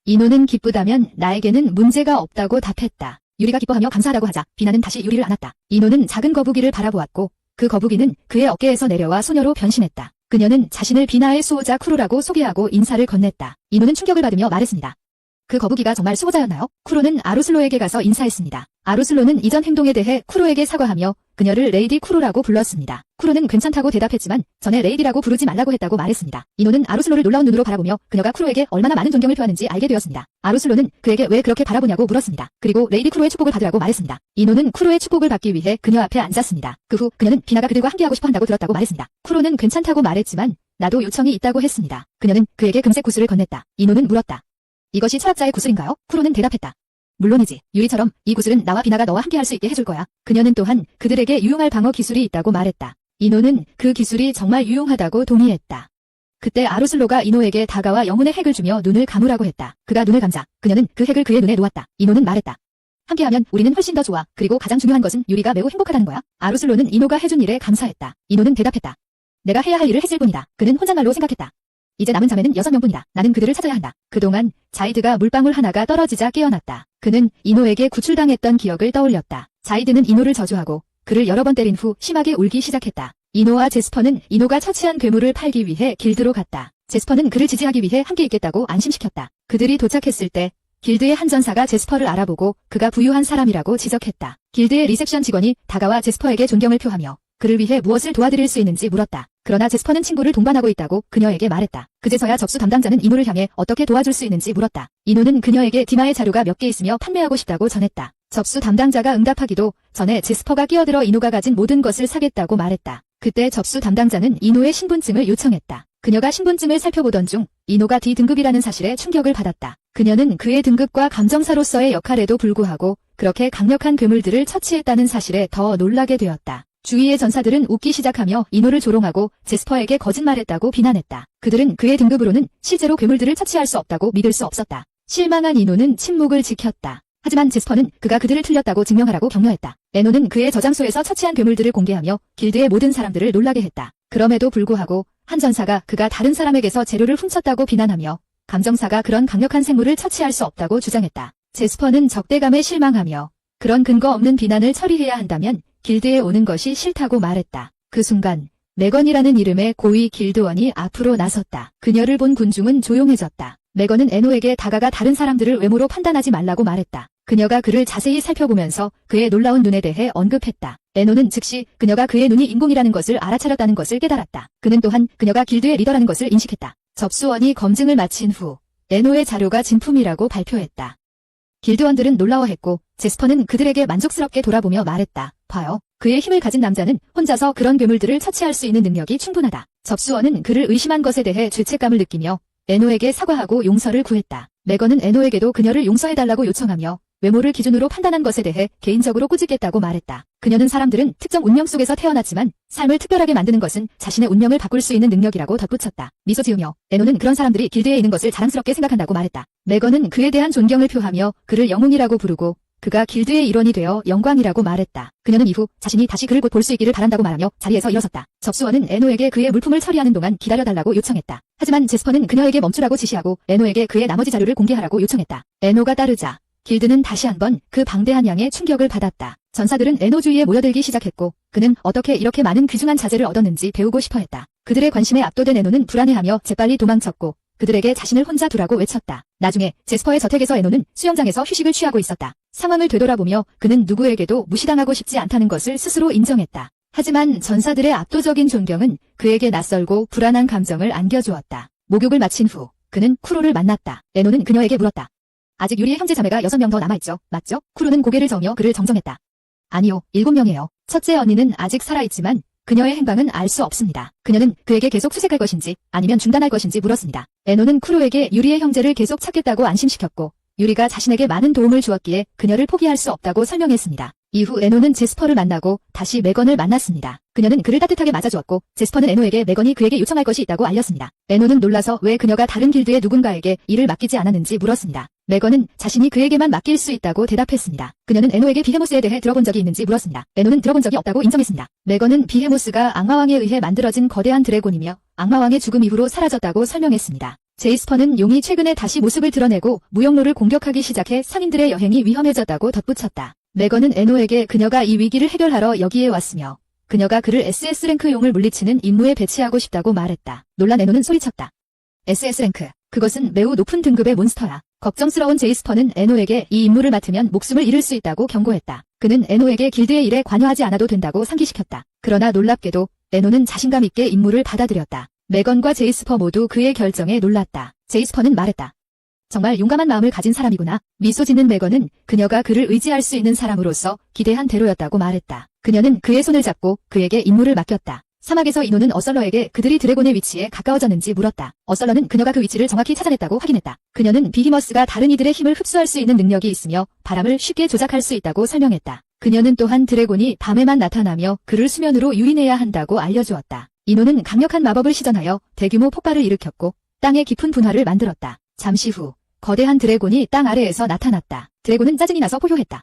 이노는 기쁘다면 나에게는 문제가 없다고 답했다. 유리가 기뻐하며 감사하다고 하자 비나는 다시 유리를 안았다. 이노는 작은 거북이를 바라보았고 그 거북이는 그의 어깨에서 내려와 소녀로 변신했다. 그녀는 자신을 비나의 수호자 쿠로라고 소개하고 인사를 건넸다. 이노는 충격을 받으며 말했습니다. 그 거북이가 정말 수호자였나요? 쿠로는 아루슬로에게 가서 인사했습니다. 아루슬로는 이전 행동에 대해 쿠로에게 사과하며 그녀를 레이디 쿠로라고 불렀습니다. 쿠로는 괜찮다고 대답했지만 전에 레이디라고 부르지 말라고 했다고 말했습니다. 이노는 아루슬로를 놀라운 눈으로 바라보며 그녀가 쿠로에게 얼마나 많은 존경을 표하는지 알게 되었습니다. 아루슬로는 그에게 왜 그렇게 바라보냐고 물었습니다. 그리고 레이디 쿠로의 축복을 받으라고 말했습니다. 이노는 쿠로의 축복을 받기 위해 그녀 앞에 앉았습니다. 그 후 그녀는 비나가 그들과 함께하고 싶어 한다고 들었다고 말했습니다. 쿠로는 괜찮다고 말했지만 나도 요청이 있다고 했습니다. 그녀는 그에게 금색 구슬을 건넸다. 이노는 물었다. 이것이 철학자의 구슬인가요? 쿠로는 대답했다. 물론이지. 유리처럼 이 구슬은 나와 비나가 너와 함께 할 수 있게 해줄 거야. 그녀는 또한 그들에게 유용할 방어 기술이 있다고 말했다. 이노는 그 기술이 정말 유용하다고 동의했다. 그때 아루슬로가 이노에게 다가와 영혼의 핵을 주며 눈을 감으라고 했다. 그가 눈을 감자 그녀는 그 핵을 그의 눈에 놓았다. 이노는 말했다. 함께하면 우리는 훨씬 더 좋아. 그리고 가장 중요한 것은 유리가 매우 행복하다는 거야. 아루슬로는 이노가 해준 일에 감사했다. 이노는 대답했다. 내가 해야 할 일을 했을 뿐이다. 그는 혼잣말로 생각했다. 이제 남은 자매는 6명뿐이다. 나는 그들을 찾아야 한다. 그동안 자이드가 물방울 하나가 떨어지자 깨어났다. 그는 이노에게 구출당했던 기억을 떠올렸다. 자이드는 이노를 저주하고 그를 여러 번 때린 후 심하게 울기 시작했다. 이노와 제스퍼는 이노가 처치한 괴물을 팔기 위해 길드로 갔다. 제스퍼는 그를 지지하기 위해 함께 있겠다고 안심시켰다. 그들이 도착했을 때 길드의 한 전사가 제스퍼를 알아보고 그가 부유한 사람이라고 지적했다. 길드의 리셉션 직원이 다가와 제스퍼에게 존경을 표하며 그를 위해 무엇을 도와드릴 수 있는지 물었다. 그러나 제스퍼는 친구를 동반하고 있다고 그녀에게 말했다. 그제서야 접수 담당자는 이노를 향해 어떻게 도와줄 수 있는지 물었다. 이노는 그녀에게 디마의 자료가 몇 개 있으며 판매하고 싶다고 전했다. 접수 담당자가 응답하기도 전에 제스퍼가 끼어들어 이노가 가진 모든 것을 사겠다고 말했다. 그때 접수 담당자는 이노의 신분증을 요청했다. 그녀가 신분증을 살펴보던 중 이노가 D등급이라는 사실에 충격을 받았다. 그녀는 그의 등급과 감정사로서의 역할에도 불구하고 그렇게 강력한 괴물들을 처치했다는 사실에 더 놀라게 되었다. 주위의 전사들은 웃기 시작하며 이노를 조롱하고 제스퍼에게 거짓말했다고 비난했다. 그들은 그의 등급으로는 실제로 괴물들을 처치할 수 없다고 믿을 수 없었다. 실망한 이노는 침묵을 지켰다. 하지만 제스퍼는 그가 그들을 틀렸다고 증명하라고 격려했다. 에노는 그의 저장소에서 처치한 괴물들을 공개하며 길드의 모든 사람들을 놀라게 했다. 그럼에도 불구하고 한 전사가 그가 다른 사람에게서 재료를 훔쳤다고 비난하며 감정사가 그런 강력한 생물을 처치할 수 없다고 주장했다. 제스퍼는 적대감에 실망하며 그런 근거 없는 비난을 처리해야 한다면 길드에 오는 것이 싫다고 말했다. 그 순간 메건이라는 이름의 고위 길드원이 앞으로 나섰다. 그녀를 본 군중은 조용해졌다. 메건은 에노에게 다가가 다른 사람들을 외모로 판단하지 말라고 말했다. 그녀가 그를 자세히 살펴보면서 그의 놀라운 눈에 대해 언급했다. 에노는 즉시 그녀가 그의 눈이 인공이라는 것을 알아차렸다는 것을 깨달았다. 그는 또한 그녀가 길드의 리더라는 것을 인식했다. 접수원이 검증을 마친 후 에노의 자료가 진품이라고 발표했다. 길드원들은 놀라워했고 제스퍼는 그들에게 만족스럽게 돌아보며 말했다. 봐요. 그의 힘을 가진 남자는 혼자서 그런 괴물들을 처치할 수 있는 능력이 충분하다. 접수원은 그를 의심한 것에 대해 죄책감을 느끼며 에노에게 사과하고 용서를 구했다. 메건은 에노에게도 그녀를 용서해달라고 요청하며 외모를 기준으로 판단한 것에 대해 개인적으로 꾸짖겠다고 말했다. 그녀는 사람들은 특정 운명 속에서 태어났지만 삶을 특별하게 만드는 것은 자신의 운명을 바꿀 수 있는 능력이라고 덧붙였다. 미소 지으며 에노는 그런 사람들이 길드에 있는 것을 자랑스럽게 생각한다고 말했다. 메건은 그에 대한 존경을 표하며 그를 영웅이라고 부르고 그가 길드의 일원이 되어 영광이라고 말했다. 그녀는 이후 자신이 다시 그를 곧 볼 수 있기를 바란다고 말하며 자리에서 일어섰다. 접수원은 에노에게 그의 물품을 처리하는 동안 기다려달라고 요청했다. 하지만 제스퍼는 그녀에게 멈추라고 지시하고 에노에게 그의 나머지 자료를 공개하라고 요청했다. 에노가 따르자 길드는 다시 한번 그 방대한 양의 충격을 받았다. 전사들은 에노 주위에 모여들기 시작했고 그는 어떻게 이렇게 많은 귀중한 자재를 얻었는지 배우고 싶어했다. 그들의 관심에 압도된 에노는 불안해하며 재빨리 도망쳤고 그들에게 자신을 혼자 두라고 외쳤다. 나중에 제스퍼의 저택에서 에노는 수영장에서 휴식을 취하고 있었다. 상황을 되돌아보며 그는 누구에게도 무시당하고 싶지 않다는 것을 스스로 인정했다. 하지만 전사들의 압도적인 존경은 그에게 낯설고 불안한 감정을 안겨주었다. 목욕을 마친 후 그는 쿠로를 만났다. 에노는 그녀에게 물었다. 아직 유리의 형제자매가 6명 더 남아있죠? 맞죠? 쿠로는 고개를 저으며 그를 정정했다. 아니요, 7명이에요. 첫째 언니는 아직 살아있지만 그녀의 행방은 알 수 없습니다. 그녀는 그에게 계속 수색할 것인지 아니면 중단할 것인지 물었습니다. 에노는 쿠로에게 유리의 형제를 계속 찾겠다고 안심시켰고 유리가 자신에게 많은 도움을 주었기에 그녀를 포기할 수 없다고 설명했습니다. 이후 에노는 제스퍼를 만나고 다시 메건을 만났습니다. 그녀는 그를 따뜻하게 맞아주었고 제스퍼는 에노에게 메건이 그에게 요청할 것이 있다고 알렸습니다. 에노는 놀라서 왜 그녀가 다른 길드의 누군가에게 일을 맡기지 않았는지 물었습니다. 메건은 자신이 그에게만 맡길 수 있다고 대답했습니다. 그녀는 에노에게 비헤모스에 대해 들어본 적이 있는지 물었습니다. 에노는 들어본 적이 없다고 인정했습니다. 메건은 비헤모스가 악마왕에 의해 만들어진 거대한 드래곤이며 악마왕의 죽음 이후로 사라졌다고 설명했습니다. 제이스퍼는 용이 최근에 다시 모습을 드러내고 무역로를 공격하기 시작해 상인들의 여행이 위험해졌다고 덧붙였다. 메건은 에노에게 그녀가 이 위기를 해결하러 여기에 왔으며 그녀가 그를 SS 랭크 용을 물리치는 임무에 배치하고 싶다고 말했다. 놀란 에노는 소리쳤다. SS 랭크, 그것은 매우 높은 등급의 몬스터야. 걱정스러운 제이스퍼는 에노에게 이 임무를 맡으면 목숨을 잃을 수 있다고 경고했다. 그는 에노에게 길드의 일에 관여하지 않아도 된다고 상기시켰다. 그러나 놀랍게도 에노는 자신감 있게 임무를 받아들였다. 메건과 제이스퍼 모두 그의 결정에 놀랐다. 제이스퍼는 말했다. 정말 용감한 마음을 가진 사람이구나. 미소 짓는 메건은 그녀가 그를 의지할 수 있는 사람으로서 기대한 대로였다고 말했다. 그녀는 그의 손을 잡고 그에게 임무를 맡겼다. 사막에서 이노는 어설러에게 그들이 드래곤의 위치에 가까워졌는지 물었다. 어설러는 그녀가 그 위치를 정확히 찾아냈다고 확인했다. 그녀는 비히머스가 다른 이들의 힘을 흡수할 수 있는 능력이 있으며 바람을 쉽게 조작할 수 있다고 설명했다. 그녀는 또한 드래곤이 밤에만 나타나며 그를 수면으로 유인해야 한다고 알려주었다. 이노는 강력한 마법을 시전하여 대규모 폭발을 일으켰고 땅에 깊은 분화를 만들었다. 잠시 후 거대한 드래곤이 땅 아래에서 나타났다. 드래곤은 짜증이 나서 포효했다.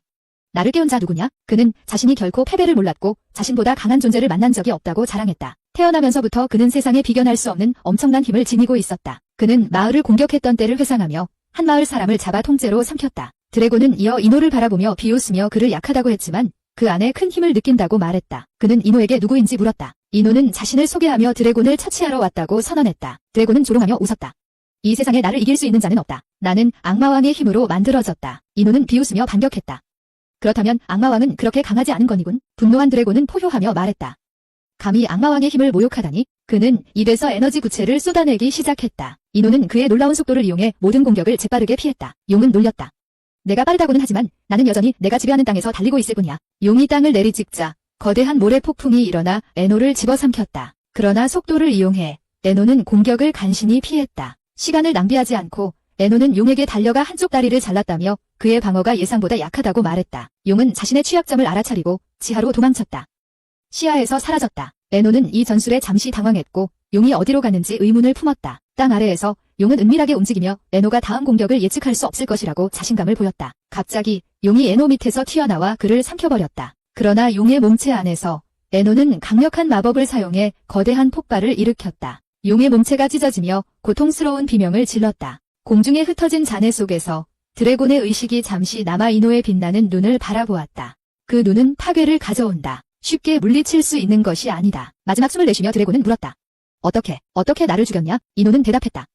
나를 깨운 자 누구냐? 그는 자신이 결코 패배를 몰랐고 자신보다 강한 존재를 만난 적이 없다고 자랑했다. 태어나면서부터 그는 세상에 비견할 수 없는 엄청난 힘을 지니고 있었다. 그는 마을을 공격했던 때를 회상하며 한 마을 사람을 잡아 통째로 삼켰다. 드래곤은 이어 이노를 바라보며 비웃으며 그를 약하다고 했지만 그 안에 큰 힘을 느낀다고 말했다. 그는 이노에게 누구인지 물었다. 이노는 자신을 소개하며 드래곤을 처치하러 왔다고 선언했다. 드래곤은 조롱하며 웃었다. 이 세상에 나를 이길 수 있는 자는 없다. 나는 악마왕의 힘으로 만들어졌다. 이노는 비웃으며 반격했다. 그렇다면 악마왕은 그렇게 강하지 않은 거니군. 분노한 드래곤은 포효하며 말했다. 감히 악마왕의 힘을 모욕하다니. 그는 입에서 에너지 구체를 쏟아내기 시작했다. 이노는 그의 놀라운 속도를 이용해 모든 공격을 재빠르게 피했다. 용은 놀렸다. 내가 빠르다고는 하지만 나는 여전히 내가 지배하는 땅에서 달리고 있을 뿐이야. 용이 땅을 내리찍자 거대한 모래 폭풍이 일어나 에노를 집어삼켰다. 그러나 속도를 이용해 에노는 공격을 간신히 피했다. 시간을 낭비하지 않고 에노는 용에게 달려가 한쪽 다리를 잘랐다며 그의 방어가 예상보다 약하다고 말했다. 용은 자신의 취약점을 알아차리고 지하로 도망쳤다. 시야에서 사라졌다. 에노는 이 전술에 잠시 당황했고 용이 어디로 가는지 의문을 품었다. 땅 아래에서 용은 은밀하게 움직이며 에노가 다음 공격을 예측할 수 없을 것이라고 자신감을 보였다. 갑자기 용이 에노 밑에서 튀어나와 그를 삼켜버렸다. 그러나 용의 몸체 안에서 에노는 강력한 마법을 사용해 거대한 폭발을 일으켰다. 용의 몸체가 찢어지며 고통스러운 비명을 질렀다. 공중에 흩어진 잔해 속에서 드래곤의 의식이 잠시 남아 이노의 빛나는 눈을 바라보았다. 그 눈은 파괴를 가져온다. 쉽게 물리칠 수 있는 것이 아니다. 마지막 숨을 내쉬며 드래곤은 물었다. 어떻게 나를 죽였냐? 이노는 대답했다.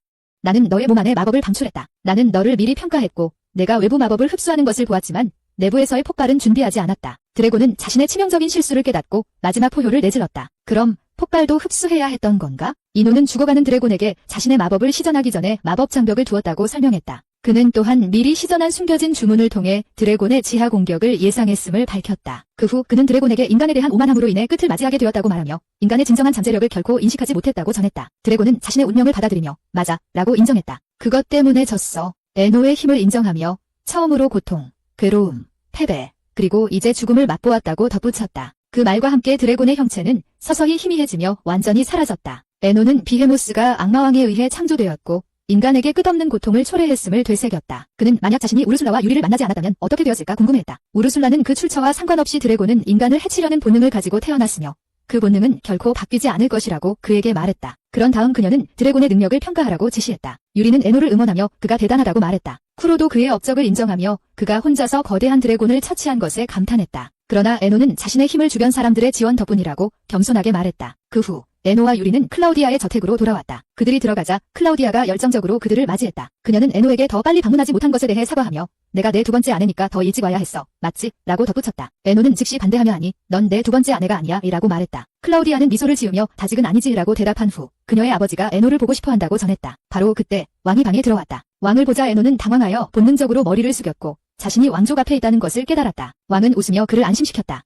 나는 너의 몸 안에 마법을 방출했다. 나는 너를 미리 평가했고 내가 외부 마법을 흡수하는 것을 보았지만 내부에서의 폭발은 준비하지 않았다. 드래곤은 자신의 치명적인 실수를 깨닫고 마지막 포효를 내질렀다. 그럼 폭발도 흡수해야 했던 건가? 이노는 죽어가는 드래곤에게 자신의 마법을 시전하기 전에 마법 장벽을 두었다고 설명했다. 그는 또한 미리 시전한 숨겨진 주문을 통해 드래곤의 지하 공격을 예상했음을 밝혔다. 그 후 그는 드래곤에게 인간에 대한 오만함으로 인해 끝을 맞이하게 되었다고 말하며 인간의 진정한 잠재력을 결코 인식하지 못했다고 전했다. 드래곤은 자신의 운명을 받아들이며 맞아 라고 인정했다. 그것 때문에 졌어. 에노의 힘을 인정하며 처음으로 고통, 괴로움, 패배, 그리고 이제 죽음을 맛보았다고 덧붙였다. 그 말과 함께 드래곤의 형체는 서서히 희미해지며 완전히 사라졌다. 에노는 비헤모스가 악마왕에 의해 창조되었고 인간에게 끝없는 고통을 초래했음을 되새겼다. 그는 만약 자신이 우르술라와 유리를 만나지 않았다면 어떻게 되었을까 궁금해했다. 우르술라는 그 출처와 상관없이 드래곤은 인간을 해치려는 본능을 가지고 태어났으며 그 본능은 결코 바뀌지 않을 것이라고 그에게 말했다. 그런 다음 그녀는 드래곤의 능력을 평가하라고 지시했다. 유리는 에노를 응원하며 그가 대단하다고 말했다. 쿠로도 그의 업적을 인정하며 그가 혼자서 거대한 드래곤을 처치한 것에 감탄했다. 그러나 에노는 자신의 힘을 주변 사람들의 지원 덕분이라고 겸손하게 말했다. 그 후 에노와 유리는 클라우디아의 저택으로 돌아왔다. 그들이 들어가자 클라우디아가 열정적으로 그들을 맞이했다. 그녀는 에노에게 더 빨리 방문하지 못한 것에 대해 사과하며 내가 내 두 번째 아내니까 더 일찍 와야 했어. 맞지? 라고 덧붙였다. 에노는 즉시 반대하며 아니, 넌 내 두 번째 아내가 아니야. 이라고 말했다. 클라우디아는 미소를 지으며 다직은 아니지. 라고 대답한 후 그녀의 아버지가 에노를 보고 싶어 한다고 전했다. 바로 그때 왕이 방에 들어왔다. 왕을 보자 에노는 당황하여 본능적으로 머리를 숙였고 자신이 왕족 앞에 있다는 것을 깨달았다. 왕은 웃으며 그를 안심시켰다.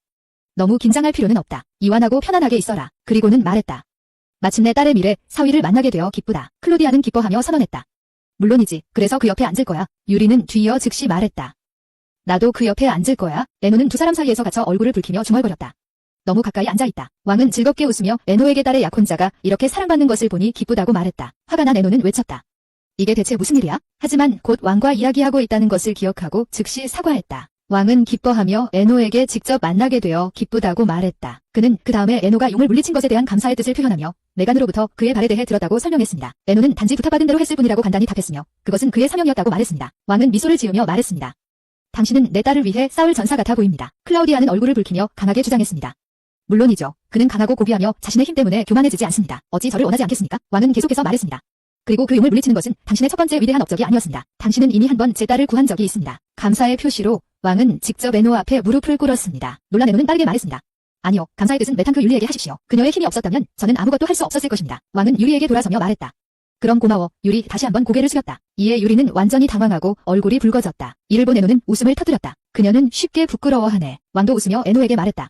너무 긴장할 필요는 없다. 이완하고 편안하게 있어라. 그리고는 말했다. 마침내 딸의 미래 사위를 만나게 되어 기쁘다. 클로디아는 기뻐하며 선언했다. 물론이지. 그래서 그 옆에 앉을 거야. 유리는 뒤이어 즉시 말했다. 나도 그 옆에 앉을 거야. 에노는 두 사람 사이에서 갇혀 얼굴을 붉히며 중얼거렸다. 너무 가까이 앉아있다. 왕은 즐겁게 웃으며 에노에게 딸의 약혼자가 이렇게 사랑받는 것을 보니 기쁘다고 말했다. 화가 난 에노는 외쳤다. 이게 대체 무슨 일이야? 하지만 곧 왕과 이야기하고 있다는 것을 기억하고 즉시 사과했다. 왕은 기뻐하며 에노에게 직접 만나게 되어 기쁘다고 말했다. 그는 그 다음에 에노가 용을 물리친 것에 대한 감사의 뜻을 표현하며 메간으로부터 그의 발에 대해 들었다고 설명했습니다. 에노는 단지 부탁받은 대로 했을 뿐이라고 간단히 답했으며 그것은 그의 사명이었다고 말했습니다. 왕은 미소를 지으며 말했습니다. 당신은 내 딸을 위해 싸울 전사 같아 보입니다. 클라우디아는 얼굴을 붉히며 강하게 주장했습니다. 물론이죠. 그는 강하고 고귀하며 자신의 힘 때문에 교만해지지 않습니다. 어찌 저를 원하지 않겠습니까? 왕은 계속해서 말했습니다. 그리고 그 용을 물리치는 것은 당신의 첫 번째 위대한 업적이 아니었습니다. 당신은 이미 한 번 제 딸을 구한 적이 있습니다. 감사의 표시로 왕은 직접 에노 앞에 무릎을 꿇었습니다. 놀란 에노는 빠르게 말했습니다. 아니요, 감사의 뜻은 메탄크 유리에게 하십시오. 그녀의 힘이 없었다면 저는 아무것도 할 수 없었을 것입니다. 왕은 유리에게 돌아서며 말했다. 그럼 고마워. 유리 다시 한번 고개를 숙였다. 이에 유리는 완전히 당황하고 얼굴이 붉어졌다. 이를 본 에노는 웃음을 터뜨렸다. 그녀는 쉽게 부끄러워하네. 왕도 웃으며 에노에게 말했다.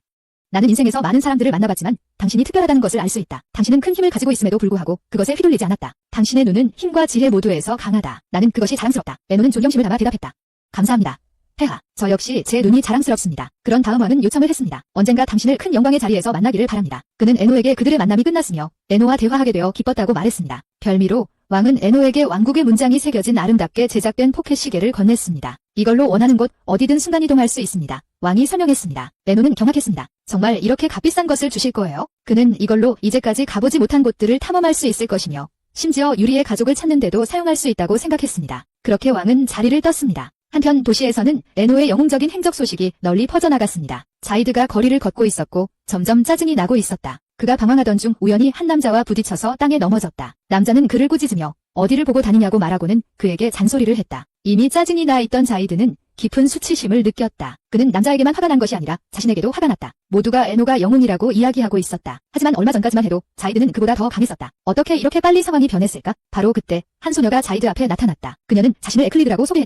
나는 인생에서 많은 사람들을 만나봤지만 당신이 특별하다는 것을 알 수 있다. 당신은 큰 힘을 가지고 있음에도 불구하고 그것에 휘둘리지 않았다. 당신의 눈은 힘과 지혜 모두에서 강하다. 나는 그것이 자랑스럽다. 에노는 존경심을 담아 대답했다. 감사합니다. 폐하, 저 역시 제 눈이 자랑스럽습니다. 그런 다음 왕은 요청을 했습니다. 언젠가 당신을 큰 영광의 자리에서 만나기를 바랍니다. 그는 에노에게 그들의 만남이 끝났으며 에노와 대화하게 되어 기뻤다고 말했습니다. 별미로 왕은 에노에게 왕국의 문장이 새겨진 아름답게 제작된 포켓 시계를 건넸습니다. 이걸로 원하는 곳 어디든 순간이동할 수 있습니다. 왕이 설명했습니다. 에노는 경악했습니다. 정말 이렇게 값비싼 것을 주실 거예요? 그는 이걸로 이제까지 가보지 못한 곳들을 탐험할 수 있을 것이며 심지어 유리의 가족을 찾는데도 사용할 수 있다고 생각했습니다. 그렇게 왕은 자리를 떴습니다. 한편 도시에서는 에노의 영웅적인 행적 소식이 널리 퍼져나갔습니다. 자이드가 거리를 걷고 있었고 점점 짜증이 나고 있었다. 그가 방황하던 중 우연히 한 남자와 부딪혀서 땅에 넘어졌다. 남자는 그를 꾸짖으며 어디를 보고 다니냐고 말하고는 그에게 잔소리를 했다. 이미 짜증이 나 있던 자이드는 깊은 수치심을 느꼈다. 그는 남자에게만 화가 난 것이 아니라 자신에게도 화가 났다. 모두가 에노가 영웅이라고 이야기하고 있었다. 하지만 얼마 전까지만 해도 자이드는 그보다 더 강했었다. 어떻게 이렇게 빨리 상황이 변했을까? 바로 그때 한 소녀가 자이드 앞에 나타났다. 그녀는 자신을 에클리드라고 소개했다.